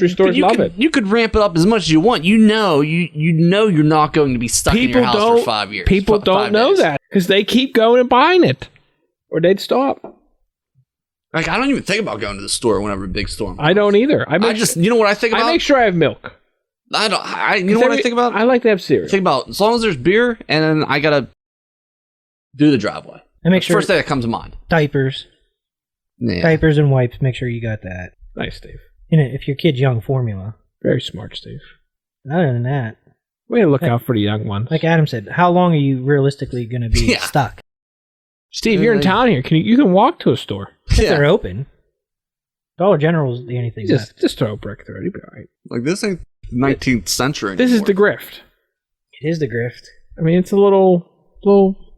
stores love it. You could ramp it up as much as you want. You know you're not going to be stuck in your house for 5 years. People don't know that because they keep going and buying it, or they'd stop. Like, I don't even think about going to the store whenever a big storm comes. I don't either. You know what I think about? I make sure I have milk. You know what I think about? I like to have cereal. Think about as long as there's beer, and then I gotta do the driveway. I make sure first thing that comes to mind. Diapers and wipes. Make sure you got that. Nice, Steve. If your kid's young, formula. Very smart, Steve. Other than that, way to look out for the young ones. Like Adam said, how long are you realistically going to be stuck? Steve, you're in town here. You can walk to a store if they're open. Dollar General's the only thing. Just throw a brick through it. You'll be all right. Like, this ain't 19th century This anymore. is the grift. It is the grift. I mean, it's a little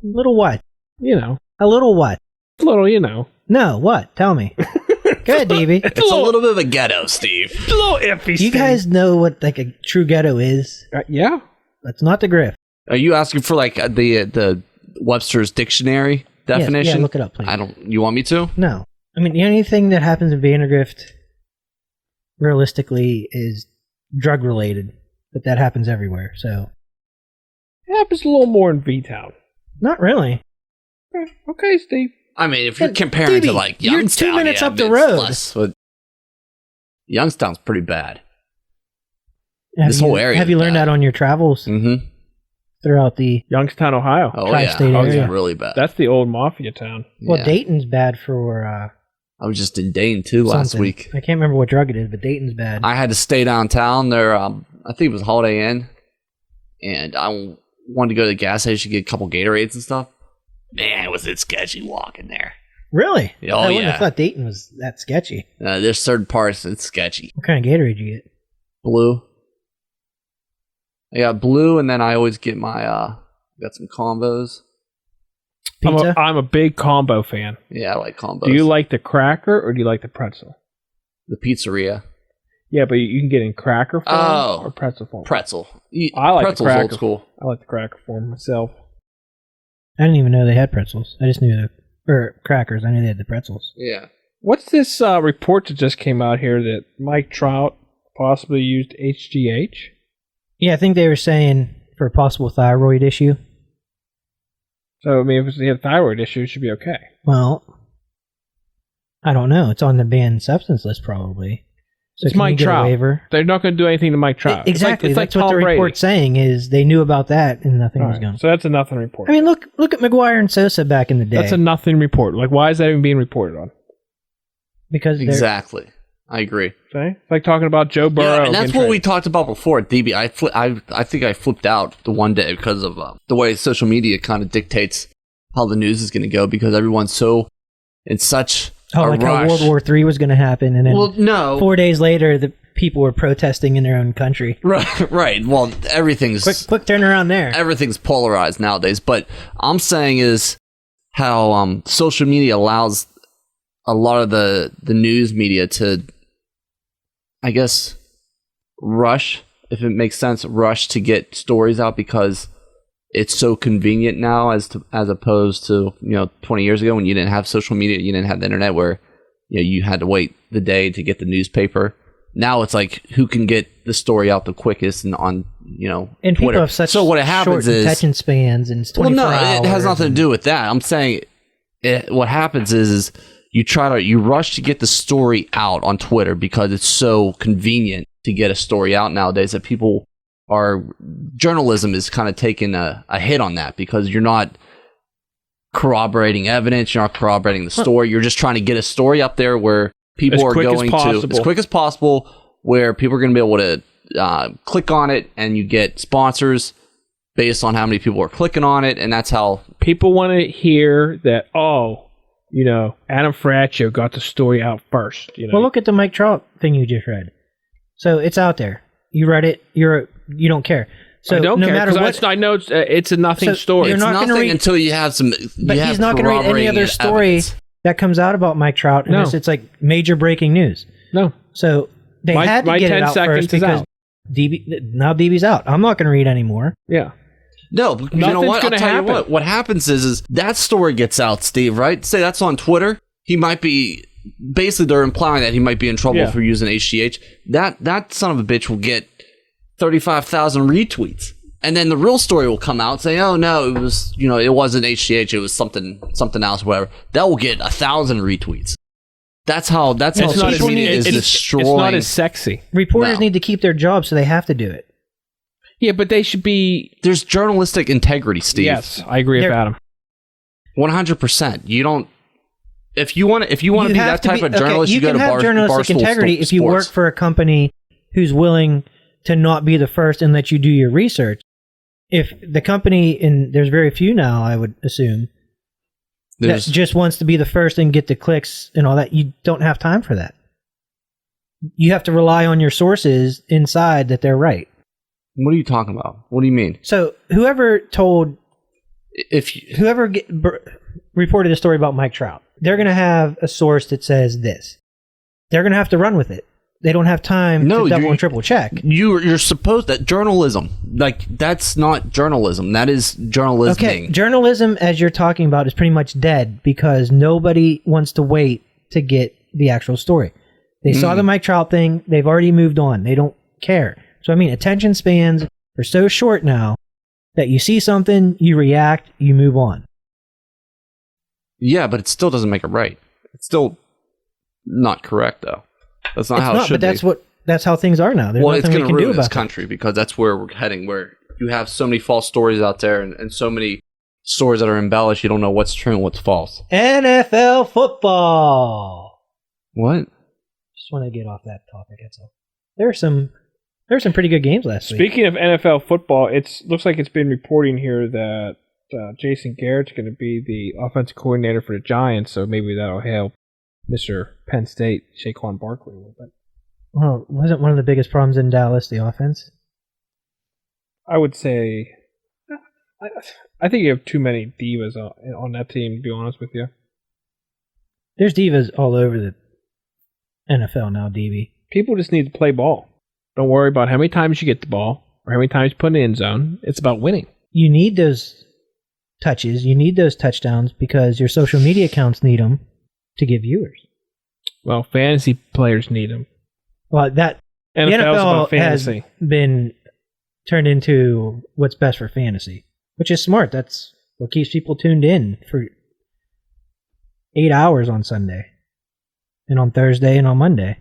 what? You know. A little what? A little, you know. No, what? Tell me. Go ahead, DB. It's a little bit of a ghetto, Steve. It's a little iffy. Do you guys know what like a true ghetto is? Yeah. That's not the grift. Are you asking for like the Webster's dictionary definition? Yeah, look it up, please. You want me to? No. I mean, the only thing that happens in Vandergrift, realistically, is drug related, but that happens everywhere. So it happens a little more in V-Town. Not really. Okay, Steve. I mean, if you're comparing to like Youngstown, you're 2 minutes up the road. But Youngstown's pretty bad. Whole area. Have you learned that on your travels throughout the Youngstown, Ohio? Oh tri-state yeah, area? It's really bad. That's the old mafia town. Well, Dayton's bad for. I was just in Dayton too last week. I can't remember what drug it is, but Dayton's bad. I had to stay downtown there. I think it was Holiday Inn, and I wanted to go to the gas station to get a couple Gatorades and stuff. Man, was it sketchy walking there. Really? Oh, I wouldn't have thought Dayton was that sketchy. There's certain parts that's sketchy. What kind of Gatorade you get? Blue. I got blue, and then I always get my, got some combos. Pizza? I'm a big combo fan. Yeah, I like combos. Do you like the cracker, or do you like the pretzel? The pizzeria. Yeah, but you can get in cracker form or pretzel form. Pretzel. I like Pretzel's the cracker. Old school. I like the cracker form myself. I didn't even know they had pretzels. I just knew crackers. I knew they had the pretzels. Yeah. What's this report that just came out here that Mike Trout possibly used HGH? Yeah, I think they were saying for a possible thyroid issue. So, I mean, if he had a thyroid issue, it should be okay. Well, I don't know. It's on the banned substance list, probably. So it's Mike Trout. Waiver? They're not going to do anything to Mike Trout. Exactly. It's like That's what the report's saying is they knew about that and nothing was going. So that's a nothing report. I mean, look at McGuire and Sosa back in the day. That's a nothing report. Like, why is that even being reported on? Because exactly. I agree. Okay? It's like talking about Joe Burrow. Yeah, and that's what we talked about before at DB. I think I flipped out the one day because of the way social media kind of dictates how the news is going to go because everyone's so in such a like rush. how World War III was going to happen, and then 4 days later, the people were protesting in their own country. Right. Well, everything's quick turnaround there. Everything's polarized nowadays. But I'm saying is how social media allows a lot of the news media to, I guess, rush, if it makes sense, rush to get stories out because it's so convenient now as opposed to 20 years ago when you didn't have social media, you didn't have the internet where you had to wait the day to get the newspaper. Now it's like who can get the story out the quickest and on and Twitter. People have such what happens short is attention spans and it's 24 hours. It has nothing to do with that. I'm saying what happens is you rush to get the story out on Twitter because it's so convenient to get a story out nowadays that journalism is kind of taking a hit on that because you're not corroborating evidence, you're not corroborating the story, you're just trying to get a story up there where people are going to as quick as possible, where people are going to be able to click on it and you get sponsors based on how many people are clicking on it, and that's how people want to hear that. Adam Fraccio got the story out first. Well, look at the Mike Trout thing you just read. So it's out there. You read it. You don't care. So I don't no care, matter what, I know it's a nothing story. You're it's not nothing until you have some. But he's not going to read any other story that comes out about Mike Trout unless it's like major breaking news. No. So they had to get it out first because now DB's out. I'm not going to read anymore. Yeah. No, but you know what? I'll tell you what. What happens is that story gets out, Steve, right? Say that's on Twitter. He might be... Basically, they're implying that he might be in trouble for using HGH. That son of a bitch will get 35,000 retweets. And then the real story will come out and say, oh, no, it was, it wasn't HGH. It was something else, whatever. That will get 1,000 retweets. That's how social media is destroying. It's not as sexy. Reporters need to keep their job, so they have to do it. Yeah, but they should be... There's journalistic integrity, Steve. Yes, I agree with Adam. 100%. You don't... If you want to be that type of journalist, you go to Barstool. You can have journalistic integrity if you work for a company who's willing to not be the first and let you do your research. If the company, and there's very few now, I would assume, that just wants to be the first and get the clicks and all that, you don't have time for that. You have to rely on your sources inside that they're right. What are you talking about? What do you mean? So whoever reported a story about Mike Trout, they're going to have a source that says this. They're going to have to run with it. They don't have time to double and triple check. You're supposed that journalism, that's not journalism. That is journalism. Okay, journalism, as you're talking about, is pretty much dead because nobody wants to wait to get the actual story. They saw the Mike Trout thing. They've already moved on. They don't care. So, attention spans are so short now that you see something, you react, you move on. Yeah, but it still doesn't make it right. It's still not correct, though. That's not how it should be. But that's how things are now. There's it's going to ruin this country because that's where we're heading, where you have so many false stories out there and so many stories that are embellished. You don't know what's true and what's false. NFL football. What? Just want to get off that topic. That's all. There were some pretty good games last week. Speaking of NFL football, it looks like it's been reporting here that Jason Garrett's going to be the offensive coordinator for the Giants, so maybe that'll help Mr. Penn State, Saquon Barkley, a little bit. Well, wasn't one of the biggest problems in Dallas the offense? I would say, I think you have too many divas on that team, to be honest with you. There's divas all over the NFL now, DB. People just need to play ball. Don't worry about how many times you get the ball or how many times you put in the end zone. It's about winning. You need those touches. You need those touchdowns because your social media accounts need them to get viewers. Well, fantasy players need them. Well, the NFL has been turned into what's best for fantasy, which is smart. That's what keeps people tuned in for 8 hours on Sunday and on Thursday and on Monday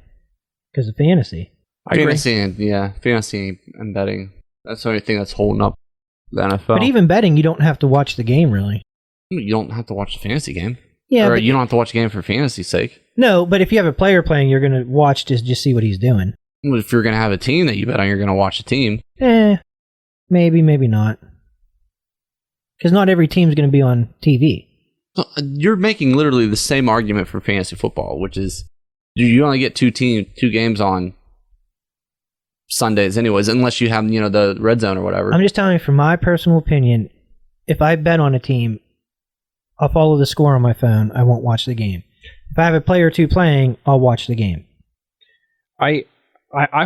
because of fantasy. Fantasy and betting. That's the only thing that's holding up the NFL. But even betting, you don't have to watch the game, really. You don't have to watch the fantasy game. Yeah, or you don't have to watch the game for fantasy's sake. No, but if you have a player playing, you're going to watch to just see what he's doing. Well, if you're going to have a team that you bet on, you're going to watch the team. Maybe not. Because not every team's going to be on TV. You're making literally the same argument for fantasy football, which is you only get two games on Sundays anyways, unless you have, the red zone or whatever. I'm just telling you, from my personal opinion, if I bet on a team, I'll follow the score on my phone. I won't watch the game. If I have a player or two playing, I'll watch the game. I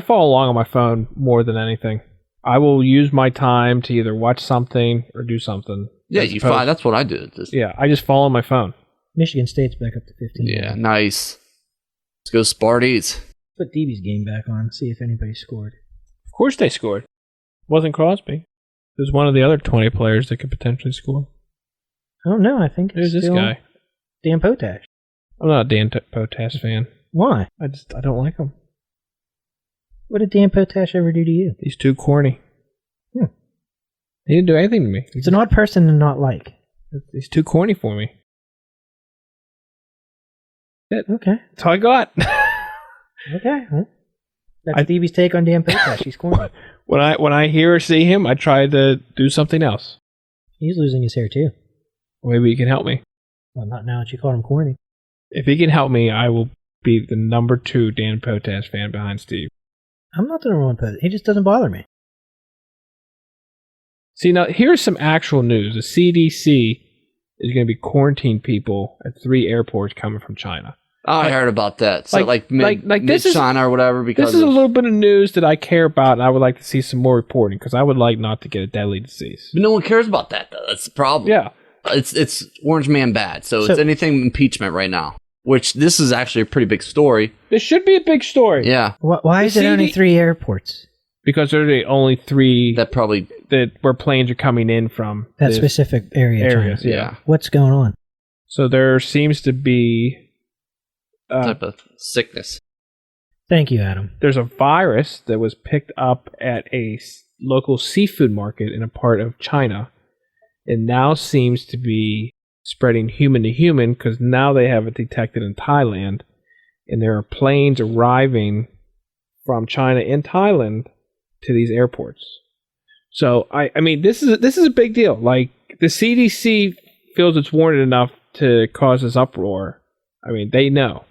follow along on my phone more than anything. I will use my time to either watch something or do something. Yeah, that's what I do. I just follow my phone. Michigan State's back up to 15. Yeah, nice. Let's go Sparties. Put DB's game back on, see if anybody scored. Of course they scored. Wasn't Crosby. There's one of the other 20 players that could potentially score. I don't know. I think there's this guy. Dan Potash. I'm not a Dan Potash fan. Why? I don't like him. What did Dan Potash ever do to you? He's too corny. He didn't do anything to me. He's an odd person to not like. He's too corny for me. Okay. That's all I got. Okay. That's DB's take on Dan Potash. He's corny. When I hear or see him, I try to do something else. He's losing his hair too. Maybe he can help me. Well, not now that you called him corny. If he can help me, I will be the number 2 Dan Potash fan behind Steve. I'm not the number 1 Potash. He just doesn't bother me. See, now, here's some actual news. The CDC is going to be quarantine people at 3 airports coming from China. Oh, I heard about that. So like this is China or whatever. Because this is a little bit of news that I care about, and I would like to see some more reporting because I would like not to get a deadly disease. But no one cares about that, though. That's the problem. Yeah, it's Orange Man bad. So it's anything impeachment right now. Which this is actually a pretty big story. This should be a big story. Yeah. Why is it only 3 airports? Because they're the only 3 that where planes are coming in from that specific areas. Yeah. What's going on? So there seems to be type of sickness. Thank you, Adam. There's a virus that was picked up at a local seafood market in a part of China. It now seems to be spreading human to human because now they have it detected in Thailand, and there are planes arriving from China in Thailand to these airports. So I mean this is a big deal. Like the CDC feels it's warranted enough to cause this uproar. I mean they know.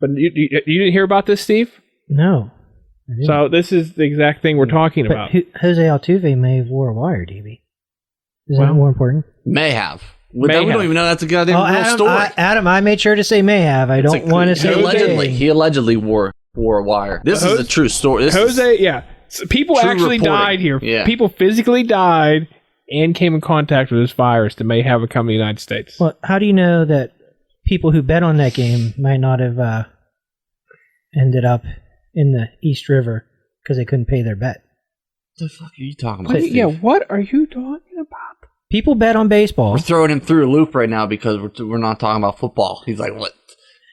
But you didn't hear about this, Steve? No. So this is the exact thing we're talking about. Jose Altuve may have wore a wire, DB. Is that more important? May have. We don't even know that's a goddamn real story. Adam, I made sure to say may have. I don't want to say he allegedly wore a wire. This is a true story. So people actually died here. Yeah. People physically died and came in contact with this virus that may have come to the United States. Well, how do you know that people who bet on that game might not have ended up in the East River because they couldn't pay their bet? What the fuck are you talking about? What are you talking about? People bet on baseball. We're throwing him through a loop right now because we're not talking about football. He's like, what?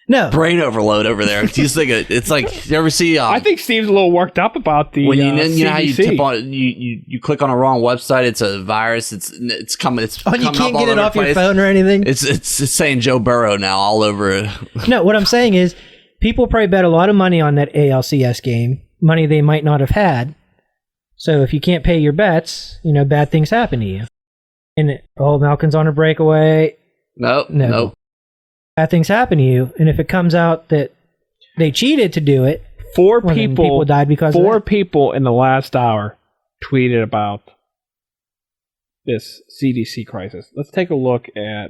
No. Brain overload over there. He's like it's like, you ever see... I think Steve's a little worked up about the when you know how you CDC. tip on... You click on a wrong website, it's a virus, it's coming... It's you can't get it off your phone or anything? It's saying Joe Burrow now all over it. No, what I'm saying is people probably bet a lot of money on that ALCS game, money they might not have had. So if you can't pay your bets, bad things happen to you. And Malkin's on a breakaway. Nope. Bad things happen to you, and if it comes out that they cheated to do it, 4 people died because 4 people in the last hour tweeted about this CDC crisis. Let's take a look at,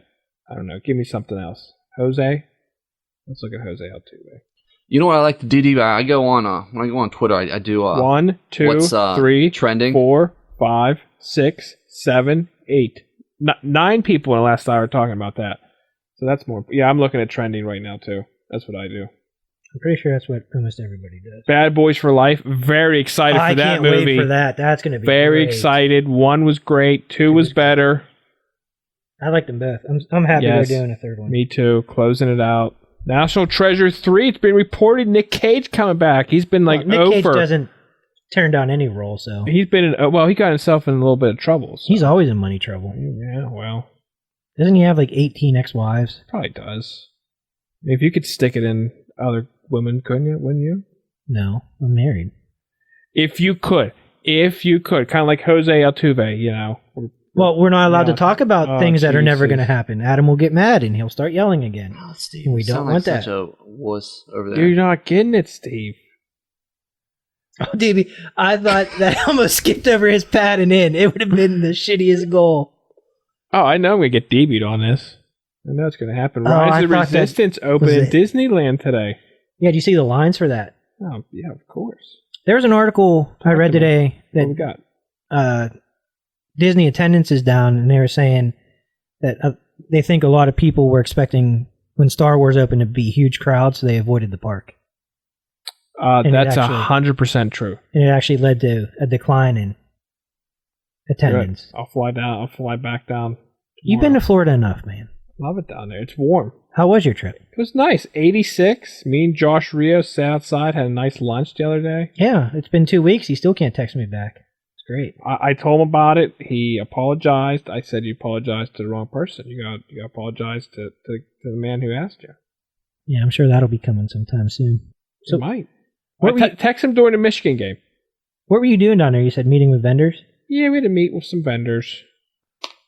I don't know, give me something else. Jose? Let's look at Jose Altuve. You know what I like to do? I go on when I go on Twitter, I do 1, 2, 3, trending 4, 5, 6, 7, 8. 9 people in the last hour talking about that. So that's more. Yeah, I'm looking at trending right now too. That's what I do. I'm pretty sure that's what almost everybody does. Bad Boys for Life. Very excited for that movie. I can't wait for that. That's going to be very great. Excited. 1 was great. 2 was better. I liked them both. I'm happy they're doing a third one. Me too. Closing it out. National Treasure 3. It's been reported Nick Cage coming back. He's been Nick Cage doesn't turn down any role, so he's been in. He got himself in a little bit of trouble. So. He's always in money trouble. Yeah, well. Doesn't he have like 18 ex-wives? Probably does. If you could stick it in other women, couldn't you? Wouldn't you? No, I'm married. If you could, kind of like Jose Altuve, Well, we're not allowed to talk about things that are never going to happen. Adam will get mad and he'll start yelling again. Oh, Steve, and we don't want that. Such a wuss over there. You're not getting it, Steve. Oh, DB, I thought that almost skipped over his pad and in. It would have been the shittiest goal. Oh, I know I'm going to get DB'd on this. I know it's going to happen. Rise of the Resistance opened in Disneyland today. Yeah, do you see the lines for that? Oh, yeah, of course. There was an article I read today that we got? Disney attendance is down, and they were saying that they think a lot of people were expecting when Star Wars opened to be huge crowds, so they avoided the park. That's 100% true. And it actually led to a decline in attendance. Good. I'll fly down. I'll fly back down tomorrow. You've been to Florida enough, man. Love it down there. It's warm. How was your trip? It was nice. 86. Me and Josh Rios sat outside, had a nice lunch the other day. Yeah, it's been 2 weeks. He still can't text me back. It's great. I told him about it. He apologized. I said, you apologized to the wrong person. You got to apologize to the man who asked you. Yeah, I'm sure that'll be coming sometime soon. So, it might. Text him during the Michigan game. What were you doing down there? You said meeting with vendors? Yeah, we had to meet with some vendors.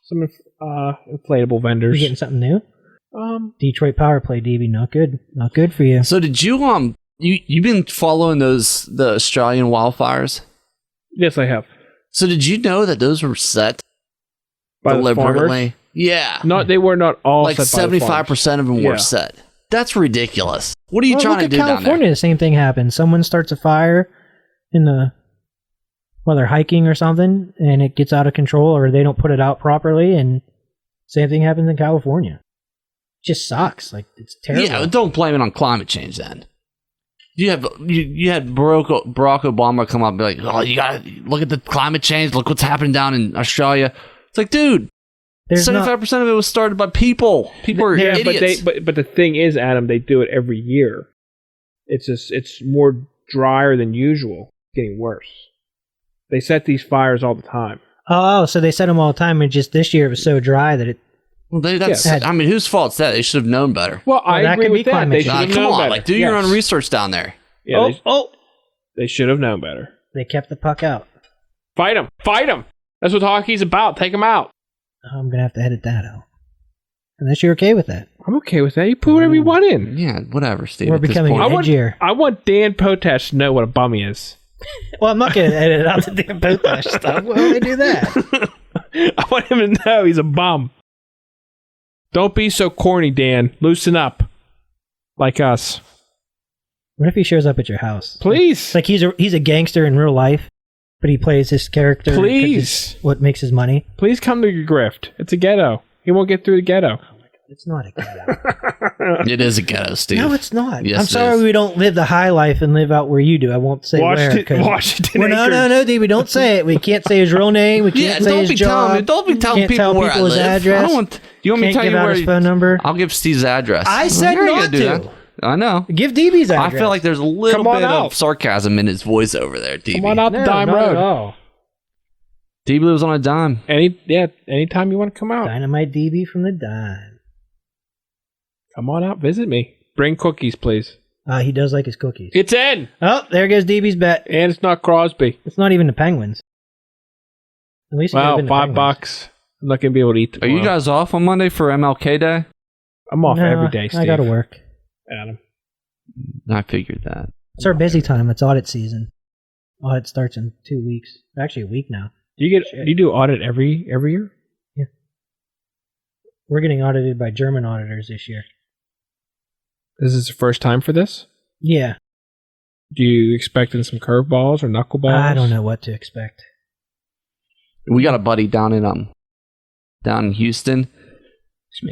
Some inflatable vendors. You getting something new? Detroit Power Play, DB. Not good. Not good for you. So did you you've been following the Australian wildfires? Yes, I have. So did you know that those were set By the deliberately. farmers? Yeah. No, they were not all Like set by the 75% of them Yeah. were set. That's ridiculous. What are you Well, trying look to at do down California. there? The same thing happens. Someone starts a fire while they're hiking or something, and it gets out of control, or they don't put it out properly, and same thing happens in California. It just sucks. Like, it's terrible. Yeah, but don't blame it on climate change then. You had Barack Obama come up and be like, "Oh, you gotta look at the climate change. Look what's happening down in Australia." It's like, dude, 75% of it was started by people. People are idiots. But the thing is, Adam, they do it every year. It's more drier than usual. It's getting worse. They set these fires all the time. Oh, so they set them all the time, and just this year it was so dry that it... Well, I mean, whose fault is that? They should have known better. Well, I that agree could with be that. climate They change. should have Come known on, better. like do your own research down there. Yeah, they should have known better. They kept the puck out. Fight them. Fight them. That's what hockey's about. Take them out. I'm going to have to edit that out. Unless you're okay with that. I'm okay with that. You put whatever you want in. Yeah, whatever, Steve. We're at this becoming point. edgier. I want Dan Potash to know what a bummy is. Well, I'm not going to edit out the damn Potash stuff. Why would I do that? I want him to know he's a bum. Don't be so corny, Dan. Loosen up. Like us. What if he shows up at your house? Please. It's like he's a gangster in real life, but he plays this character. 'cause Please. it's what makes his money. Please come to your grift. It's a ghetto. He won't get through the ghetto. It's not a ghetto. It is a ghetto, Steve. No, it's not. Yes, I'm it sorry is. we don't live the high life and live out where you do. I won't say where. 'Cause- Washington Well, no, D. We don't say it. We can't say his real name. We can't say his job. Don't be telling Can't people tell where people I his live. address. I don't want. You want me to Can't tell give you out where his phone number. I'll give Steve's address. I said You're not gonna do to. that. I know. Give DB's address. I feel like there's a little Come on bit out. of sarcasm in his voice over there, DB. Come on out the No, dime not road. at all. DB lives on a dime. Anytime you want to come out. Dynamite DB from the dime. Come on out, visit me. Bring cookies, please. He does like his cookies. It's in! Oh, there goes DB's bet. And it's not Crosby. It's not even the Penguins. At least it Wow, could've been the Penguins. $5. I'm not going to be able to eat Are tomorrow. you guys off on Monday for MLK Day? I'm off No, every day, Steve. I gotta work. Adam. I figured that. It's our busy time. It's audit season. Audit starts in 2 weeks. Actually, a week now. Do you do audit every year? Yeah. We're getting audited by German auditors this year. This is the first time for this? Yeah. Do you expecting some curveballs or knuckleballs? I don't know what to expect. We got a buddy down in Houston.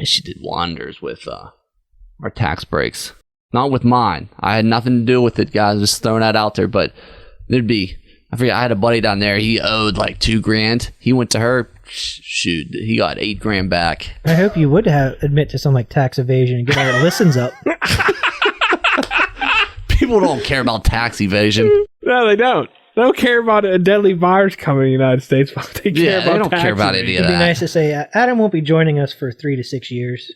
She did wonders with our tax breaks. Not with mine. I had nothing to do with it, guys. Just throwing that out there. But I forget, I had a buddy down there. He owed like $2,000. He went to her. Shoot, he got $8,000 back. I hope you would admit to some like tax evasion and get our listens up. People don't care about tax evasion. No, they don't. They don't care about a deadly virus coming to the United States. They care about they don't care about tax any evasion. of It'd be that. nice to say Adam won't be joining us for 3 to 6 years.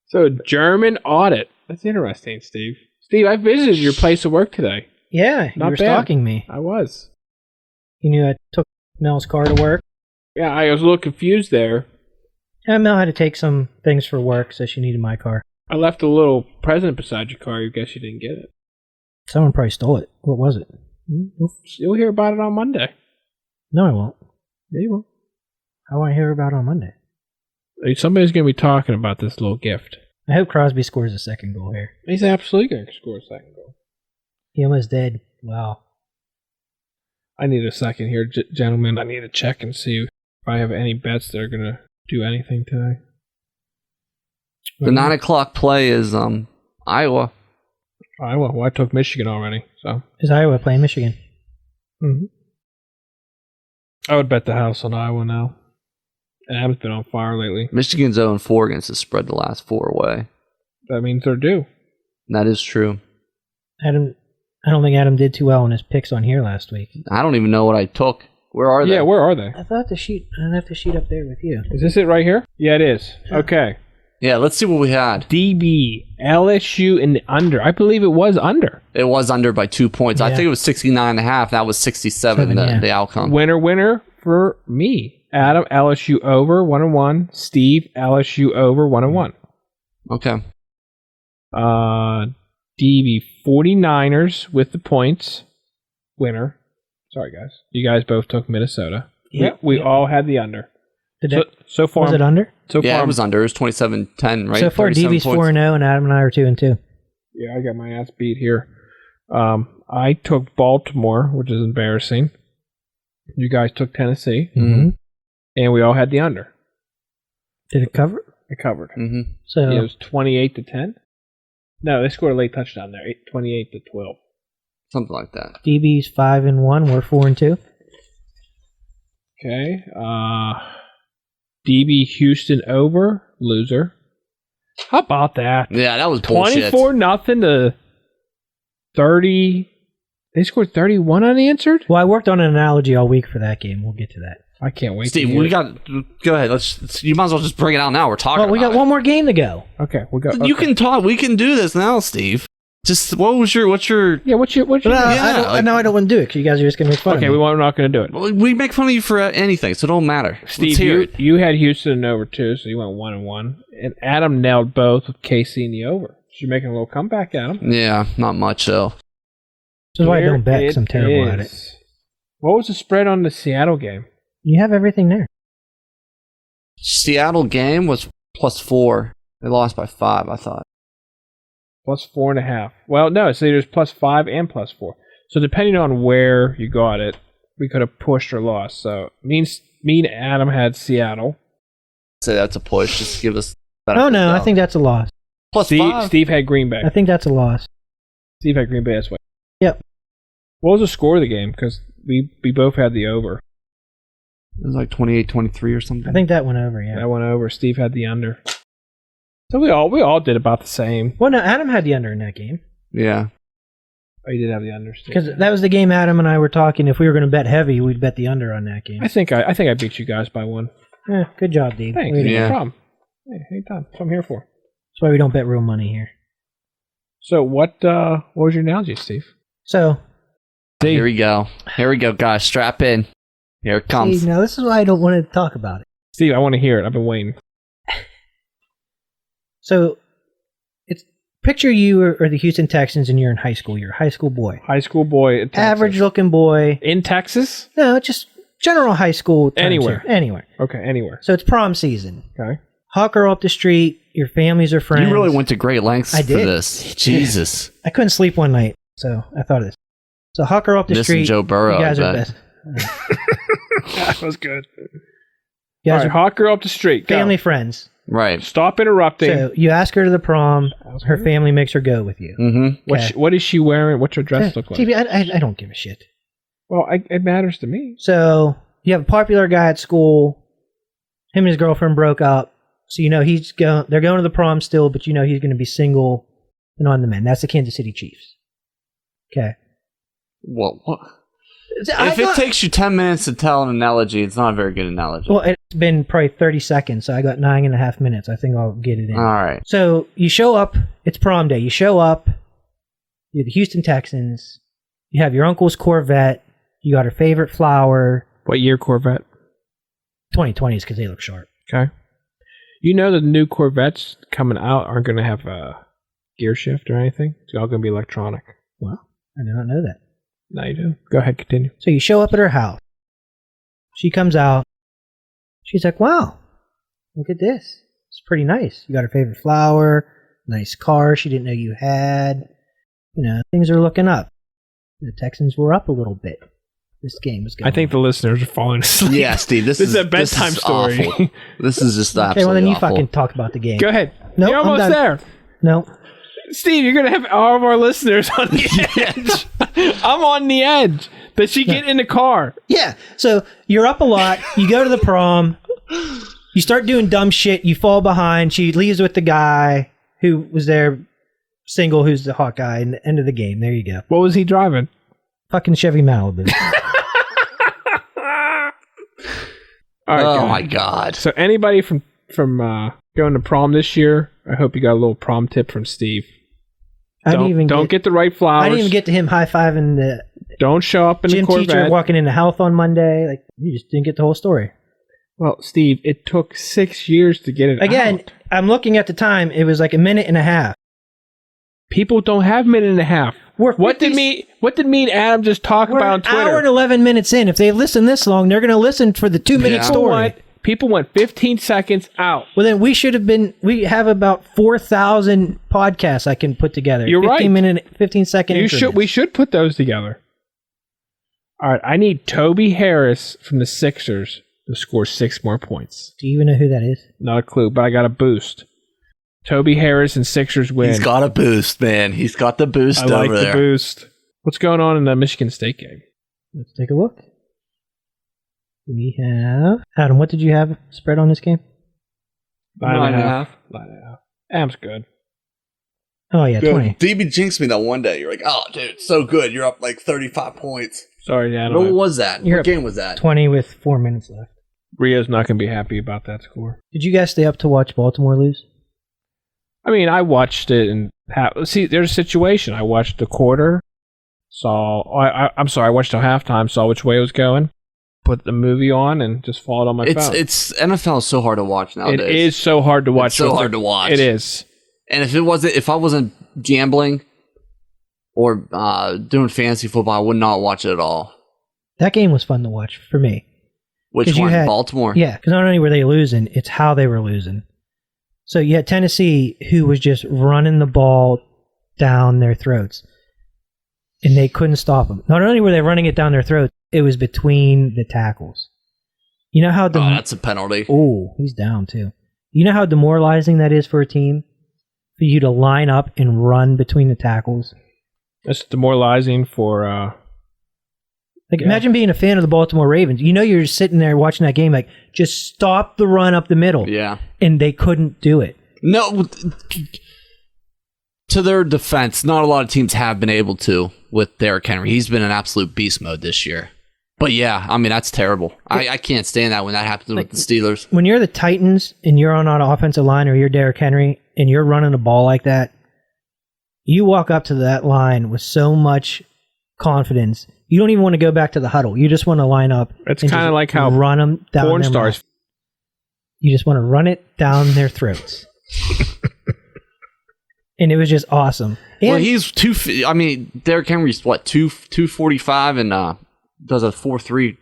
So, German audit. That's interesting, Steve. Steve, I visited your place of work today. Yeah, you Not were bad. stalking me. I was. You knew I took Mel's car to work. Yeah, I was a little confused there. And Mel had to take some things for work, so she needed my car. I left a little present beside your car. You guess you didn't get it. Someone probably stole it. What was it? You'll hear about it on Monday. No, I won't. Yeah, you will. I want to hear about it on Monday. Somebody's going to be talking about this little gift. I hope Crosby scores a second goal here. He's absolutely going to score a second goal. He almost did. Wow. I need a second here, gentlemen. I need to check and see if I have any bets that are going to do anything today. The 9 o'clock play is Iowa. Well, I took Michigan already, so. Is Iowa playing Michigan? Mm-hmm. I would bet the house on Iowa now. And Adam's been on fire lately. Michigan's 0-4 against the spread the last 4 away. That means they're due. That is true. I don't think Adam did too well in his picks on here last week. I don't even know what I took. Where are they? Yeah, where are they? I left the sheet up there with you. Is this it right here? Yeah, it is. Okay. Yeah, let's see what we had. DB, LSU in the under. I believe it was under. It was under by 2 points. I Yeah. think it was 69.5. That was 67, the outcome. Winner for me. Adam, LSU over 1-1. Steve, LSU over 1-1. Okay. DB 49ers with the points. Winner. Sorry, guys. You guys both took Minnesota. Yep. We all had the under. So far, Was it under? So Yeah, far, it was under. It was 27-10, right? So far, 37 DB's points. 4-0, and Adam and I are 2-2. Yeah, I got my ass beat here. I took Baltimore, which is embarrassing. You guys took Tennessee, Mhm. and we all had the under. Did it cover? It covered. Mhm. So It was 28-10. No, they scored a late touchdown there, 28-12. Something like that. DB's 5-1. We're 4-2. Okay. DB Houston over, loser. How about that? Yeah, that was bullshit. 24-0 to 30. They scored 31 unanswered? Well, I worked on an analogy all week for that game. We'll get to that. I can't wait Steve, to hear we it. got. Go ahead. You might as well just bring it out now. We're talking. Well, we about got one more game to go. Okay, we got. You okay. can talk. We can do this now, Steve. Just what's your? Yeah, what's your? But I don't want to do it because you guys are just going to make fun Okay, of me. we're not going to do it. Well, we make fun of you for anything, so it don't matter. Steve, Let's hear it. you had Houston over 2, so you went 1-1, and Adam nailed both with KC and the over. So you're making a little comeback, Adam. Yeah, not much though. This is why I don't bet Here because I'm terrible at it. is. What was the spread on the Seattle game? You have everything there. Seattle game was +4. They lost by 5. I thought. +4.5. Well, no, so there's +5 and +4. So depending on where you got it, we could have pushed or lost. So me and Adam had Seattle. Say that's a push. Just give us. Oh, no, I think that's a loss. +5. Steve had Green Bay. I think that's a loss. Steve had Green Bay this way. Yep. What was the score of the game? Because we both had the over. It was like 28-23 or something. I think that went over, yeah. That went over. Steve had the under. So we all did about the same. Well, no, Adam had the under in that game. Yeah. Oh, you did have the under. Steve. Because that was the game Adam and I were talking. If we were going to bet heavy, we'd bet the under on that game. I think I beat you guys by 1. Good job, Dave. Thanks. Way to Yeah. No problem. Hey, anytime. That's what I'm here for. That's why we don't bet real money here. So what was your analogy, Steve? So, Here we go. Here we go, guys. Strap in. Here it comes. see, now this is why I don't want to talk about it. Steve, I want to hear it. I've been waiting. So, it's picture you are the Houston Texans and you're in high school. You're a high school boy. High school boy in Texas. Average looking boy. In Texas? No, just general high school. terms Anywhere. here. Anywhere. Okay, anywhere. So it's prom season. Okay. Hawk girl up the street. Your families are friends. You really went to great lengths I for did. this. Jesus. I couldn't sleep one night, so I thought of this. So hawk her up the This street. and Joe Burrow, You guys I are bet. best. That was good. You All guys right, are hawk girl up the street. Go. family friends. Right. Stop interrupting. So you ask her to the prom. Her family makes her go with you. Mm-hmm. Okay. What is she wearing? What's her dress look like? TV, I don't give a shit. Well, it matters to me. So you have a popular guy at school. Him and his girlfriend broke up. So you know they're going to the prom still, but you know he's going to be single and on the men. That's the Kansas City Chiefs. Okay. Well, what? If it takes you 10 minutes to tell an analogy, it's not a very good analogy. Well, it's been probably 30 seconds, so I got 9.5 minutes. I think I'll get it in. All right. So you show up. It's prom day. You show up. You're the Houston Texans. You have your uncle's Corvette. You got her favorite flower. What year Corvette? 2020s because they look sharp. Okay. You know the new Corvettes coming out aren't going to have a gear shift or anything? It's all going to be electronic. Well, I did not know that. Now you do. Go ahead, continue. So you show up at her house. She comes out. She's like, wow, look at this. It's pretty nice. You got her favorite flower, nice car she didn't know you had. You know, things are looking up. The Texans were up a little bit. This game was going I think the listeners are falling asleep. Yeah, Steve, this This is a bedtime story. awful. This is just absolutely Okay, well then you awful. fucking talk about the game. Go ahead. No, You're I'm almost done. there. No. Steve, you're going to have all of our listeners on the edge. I'm on the edge. Does she get in the car? Yeah. So you're up a lot. You go to the prom. You start doing dumb shit. You fall behind. She leaves with the guy who was there single, who's the hot guy, and the end of the game. There you go. What was he driving? Fucking Chevy Malibu. All right, Oh guys. my God. So anybody from going to prom this year, I hope you got a little prom tip from Steve. I didn't even Don't get the right flowers. I didn't even get to him high-fiving the Don't show up in the gym Corvette. teacher walking into health on Monday. Like, you just didn't get the whole story. Well, Steve, it took 6 years to get it Again, out. I'm looking at the time. It was like a minute and a half. People don't have minute and a half. We're What did 50 me and Adam just talk We're about on an Twitter? hour and 11 minutes in. If they listen this long, they're going to listen for the 2-minute Yeah. story. What? People went 15 seconds out. Well, then we have about 4,000 podcasts I can put together. You're 15 second increments. We should put those together. All right, I need Toby Harris from the Sixers to score 6 more points. Do you even know who that is? Not a clue, but I got a boost. Toby Harris and Sixers win. He's got a boost, man. He's got the boost over there. I like the boost. What's going on in the Michigan State game? Let's take a look. We have... Adam, what did you have spread on this game? 9.5. 9.5. Adam's good. Oh, yeah, 20. DB jinxed me that one day. You're like, oh, dude, so good. You're up like 35 points. Sorry, Adam. What was that? What game was that? 20 with 4 minutes left. Rio's not going to be happy about that score. Did you guys stay up to watch Baltimore lose? I mean, I watched it and... See, there's a situation. I watched the quarter, I'm sorry, I watched till halftime, saw which way it was going, put the movie on, and just followed on my phone. It's NFL is so hard to watch nowadays. It is so hard to watch. It's so hard to watch. It is. And if I wasn't gambling or doing fantasy football, I would not watch it at all. That game was fun to watch for me. Which one? Baltimore? Yeah, because not only were they losing, it's how they were losing. So you had Tennessee, who was just running the ball down their throats, and they couldn't stop them. Not only were they running it down their throats, it was between the tackles. You know how... that's a penalty. Oh, he's down too. You know how demoralizing that is for a team? For you to line up and run between the tackles? That's demoralizing for... Imagine being a fan of the Baltimore Ravens. You know you're sitting there watching that game like, just stop the run up the middle. Yeah. And they couldn't do it. No, to their defense, not a lot of teams have been able to with Derrick Henry. He's been in absolute beast mode this year. But yeah, I mean, that's terrible. I can't stand that when that happens with the Steelers. When you're the Titans and you're on an offensive line, or you're Derrick Henry and you're running a ball like that, you walk up to that line with so much confidence. You don't even want to go back to the huddle. You just want to line up. It's kind of like how run them down porn stars. Mouth. You just want to run it down their throats. And it was just awesome. And well, he's Derrick Henry's what, 245 and does a 4.3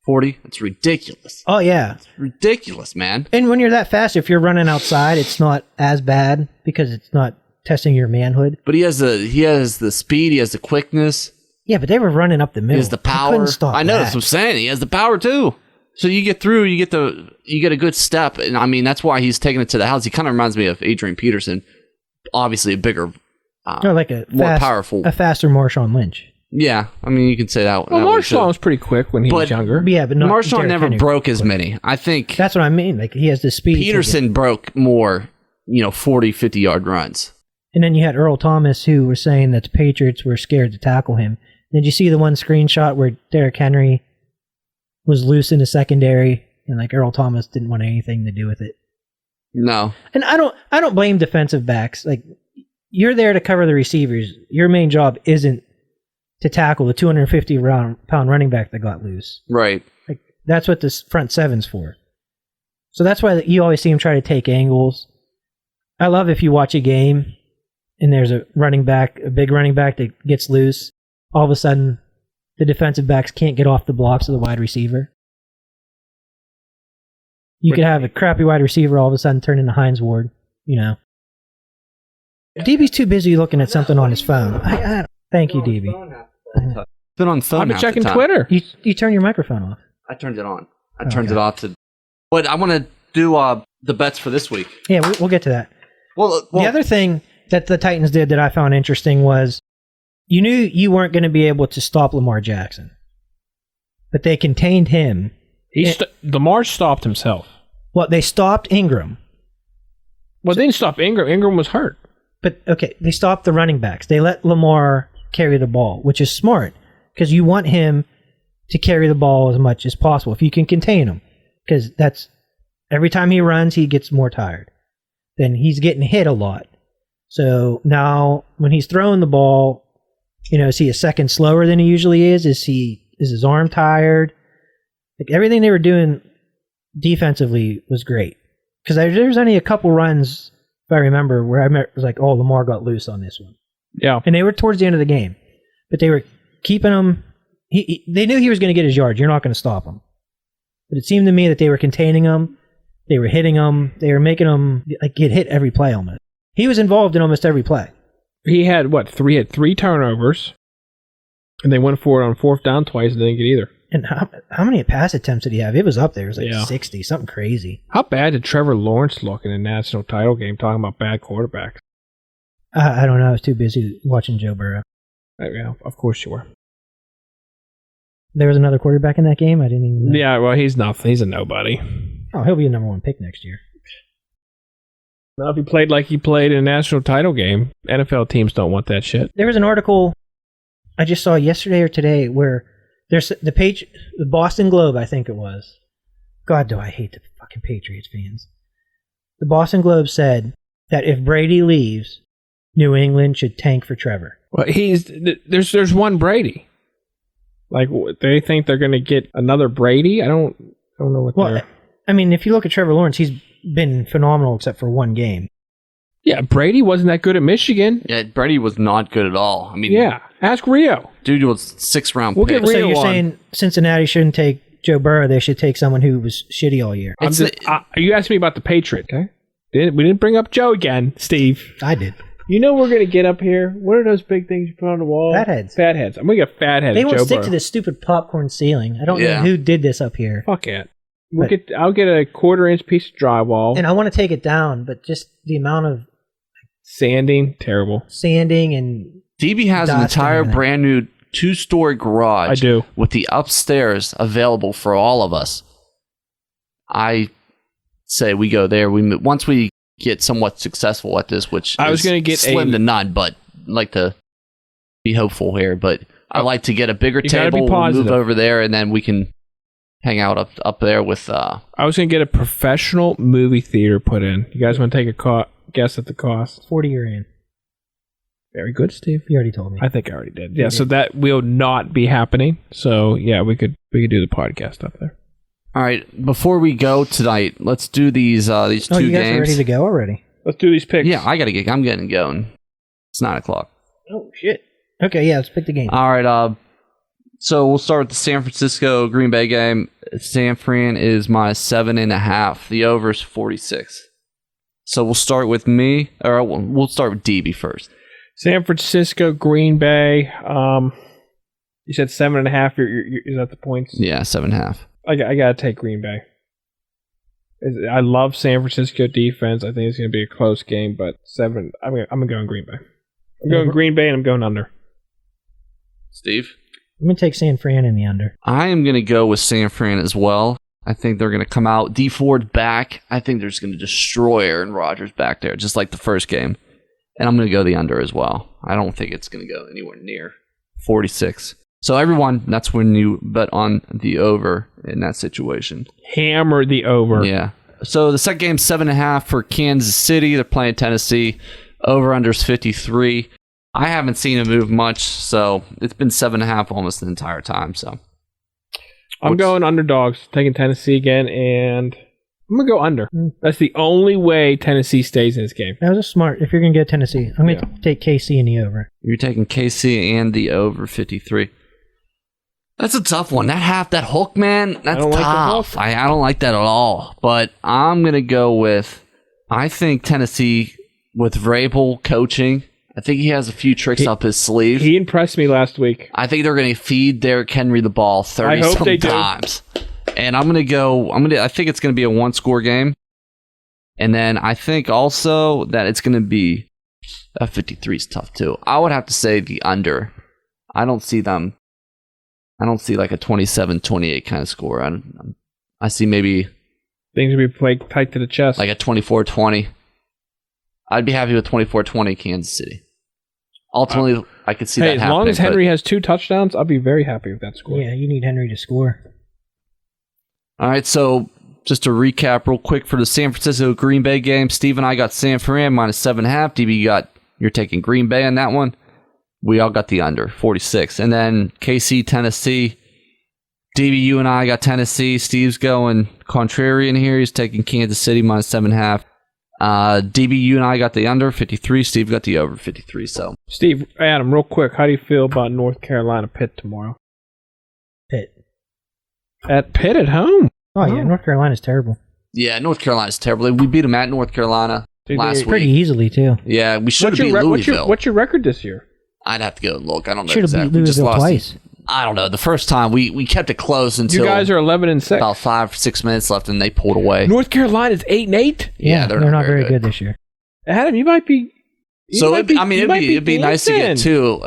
40? It's ridiculous. Oh yeah, it's ridiculous, man. And when you're that fast, if you're running outside, it's not as bad because it's not testing your manhood. But he has the speed, he has the quickness. Yeah, but they were running up the middle. He has the power. I know, that's what I'm saying. He has the power too. So you get through, you get a good step, and I mean that's why he's taking it to the house. He kind of reminds me of Adrian Peterson, obviously a bigger, more powerful, a faster Marshawn Lynch. Yeah, I mean you can say that. Well, Marshawn was pretty quick when he was younger. Yeah, but Marshawn never broke as many. I think that's what I mean. Like he has the speed. Peterson broke more, 40, 50-yard runs. And then you had Earl Thomas, who was saying that the Patriots were scared to tackle him. Did you see the one screenshot where Derrick Henry was loose in the secondary, and like Earl Thomas didn't want anything to do with it? No. And I don't blame defensive backs. Like you're there to cover the receivers. Your main job isn't to tackle the 250-pound running back that got loose. Right. Like that's what this front seven's for. So that's why you always see him try to take angles. I love if you watch a game and there's a big running back that gets loose. All of a sudden, the defensive backs can't get off the blocks of the wide receiver. You could have a crappy wide receiver all of a sudden turn into Hines Ward, DB's too busy looking at something on his phone. Thank you, DB. Been on phone. I've been checking Twitter. You turn your microphone off. I turned it on. I turned it off But I want to do the bets for this week. Yeah, we'll get to that. Well, the other thing that the Titans did that I found interesting was you knew you weren't going to be able to stop Lamar Jackson, but they contained him. Lamar stopped himself. Well, they stopped Ingram. Well, they didn't stop Ingram. Ingram was hurt. But, okay, they stopped the running backs. They let Lamar carry the ball, which is smart because you want him to carry the ball as much as possible if you can contain him, because that's every time he runs, he gets more tired. Then he's getting hit a lot. So now when he's throwing the ball, is he a second slower than he usually is? Is his arm tired? Like everything they were doing defensively was great. Because there was only a couple runs, if I remember, where it was like, oh, Lamar got loose on this one. Yeah. And they were towards the end of the game. But they were keeping him. They knew he was going to get his yards. You're not going to stop him. But it seemed to me that they were containing him. They were hitting him. They were making him get hit every play almost. He was involved in almost every play. He had, three turnovers, and they went for it on fourth down twice and didn't get either. And how many pass attempts did he have? It was up there. It was 60, something crazy. How bad did Trevor Lawrence look in a national title game talking about bad quarterbacks? I don't know. I was too busy watching Joe Burrow. Yeah, of course you were. There was another quarterback in that game? I didn't even know. Yeah, well, he's nothing. He's a nobody. Oh, he'll be a number 1 pick next year. Now, if he played like he played in a national title game, NFL teams don't want that shit. There was an article I just saw yesterday or today where there's the Boston Globe, I think it was. God, do I hate the fucking Patriots fans. The Boston Globe said that if Brady leaves, New England should tank for Trevor. Well, there's one Brady. Like, they think they're going to get another Brady? I don't know what they're... I mean, if you look at Trevor Lawrence, he's been phenomenal except for one game. Yeah, Brady wasn't that good at Michigan. Yeah, Brady was not good at all. I mean, yeah, ask Rio. Dude was 6th-round We'll pick. get Rio So you're on. saying Cincinnati shouldn't take Joe Burrow, they should take someone who was shitty all year. You asked me about the Patriots, okay? We didn't bring up Joe again, Steve. I did. You know we're going to get up here. What are those big things you put on the wall? Fatheads. Fatheads. I'm going to get fatheads. They won't Joe stick Burrow. to this stupid popcorn ceiling. I don't know who did this up here. Fuck it. I'll get a 1/4-inch piece of drywall. And I want to take it down, but just the amount of Sanding, terrible. sanding and DB has an dust and entire everything. brand new 2-story garage. I do. With the upstairs available for all of us. I say we go there. Once we get somewhat successful at this, which I was is gonna get slim to none, but I'd like to be hopeful here. But I like to get a bigger You gotta be table, we'll positive. move over there, and then we can hang out up there with. I was going to get a professional movie theater put in. You guys want to take a guess at the cost? 40 year in. Very good, Steve. You already told me. I think I already did. Yeah, so that will not be happening. So yeah, we could do the podcast up there. All right, before we go tonight, let's do these two Oh, you guys games. are ready to go already? Let's do these picks. Yeah, I'm getting going. It's 9:00. Oh, shit. Okay, yeah, let's pick the game. All right, so we'll start with the San Francisco Green Bay game. San Fran is minus 7.5. The over is 46. So we'll start with me, or we'll start with DB first. San Francisco, Green Bay. You said 7.5. Is that the points? Yeah, 7.5. I gotta take Green Bay. I love San Francisco defense. I think it's gonna be a close game, but 7. I'm gonna go in Green Bay. I'm going Green Bay, and I'm going under. Steve? I'm going to take San Fran in the under. I am going to go with San Fran as well. I think they're going to come out. D Ford back. I think they're just going to destroy Aaron Rodgers back there, just like the first game. And I'm going to go the under as well. I don't think it's going to go anywhere near 46. So everyone, that's when you bet on the over in that situation. Hammer the over. Yeah. So the second game, 7.5 for Kansas City. They're playing Tennessee. Over-under's 53. I haven't seen it move much, so it's been 7.5 almost the entire time. So I'm going underdogs, taking Tennessee again, and I'm going to go under. That's the only way Tennessee stays in this game. That was a smart. If you're going to get Tennessee, I'm going to take KC in the over. You're taking KC and the over 53. That's a tough one. That hook, man, that's don't like the tough. hook. I don't like that at all. But I'm going to go with, I think Tennessee with Vrabel coaching, I think he has a few tricks up his sleeve. He impressed me last week. I think they're going to feed Derrick Henry the ball 30 I hope they do. times. And I think it's going to be a one-score game. And then I think also that it's going to be, 53 is tough too. I would have to say the under. I don't see like a 27-28 kind of score. I see maybe Things will be played tight to the chest. like a 24-20. I'd be happy with 24-20 Kansas City. Ultimately, I could see that as happening. long as Henry has 2 touchdowns, I'll be very happy with that score. Yeah, you need Henry to score. All right, so just to recap real quick for the San Francisco Green Bay game, Steve and I got San Fran minus 7.5. DB you're taking Green Bay on that one. We all got the under 46, and then KC Tennessee. DB, you and I got Tennessee. Steve's going contrarian here. He's taking Kansas City minus 7.5. DB, you and I got the under 53. Steve got the over 53. So Steve, Adam, real quick, how do you feel about North Carolina Pitt tomorrow? Pitt. At Pitt at home. Oh, yeah, North Carolina's terrible. Yeah, North Carolina's terrible. We beat them at North Carolina last week. Pretty easily, too. Yeah, we should have beat Louisville. What's your record this year? I'd have to go and look. I don't know Should have exactly. beat Louisville twice. I don't know. The first time we kept it close until you guys are 11-6. About 5-6 minutes left, and they pulled away. North Carolina's 8-8. Yeah, they're not very good this year. Adam, you might be. It'd be nice to get a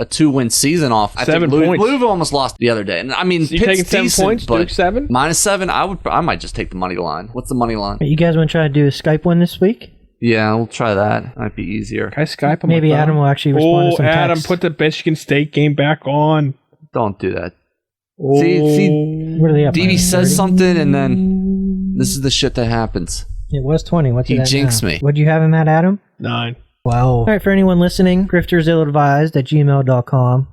2-win season off. I 7 think points. Louisville almost lost the other day, and I mean, So you taking 7 points? Duke 7? -7. I might just take the money line. What's the money line? You guys want to try to do a Skype one this week? Yeah, we'll try that. Might be easier. Can I Skype him? Maybe Adam will actually respond to some Adam, texts. put the Michigan State game back on. Don't do that. Oh. See, What are they up by? DB says 30? something, and then this is the shit that happens. It was 20. What's He it at jinxed now? me. What'd you have him at, Adam? 9. Wow. All right, for anyone listening, griftersilladvised@gmail.com.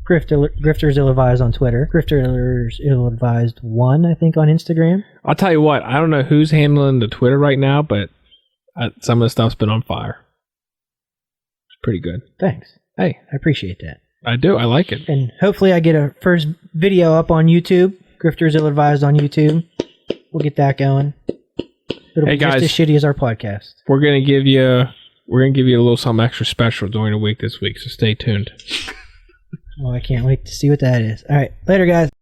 Grifters Ill-Advised on Twitter. Grifters Ill-Advised 1, I think, on Instagram. I'll tell you what. I don't know who's handling the Twitter right now, but some of the stuff's been on fire. It's pretty good. Thanks. Hey, I appreciate that. I do. I like it. And hopefully I get a first video up on YouTube. Grifters Ill-Advised on YouTube. We'll get that going. It'll Hey, be just guys. as shitty as our podcast. We're gonna give you a little something extra special during the week this week, so stay tuned. Oh, I can't wait to see what that is. All right. Later, guys.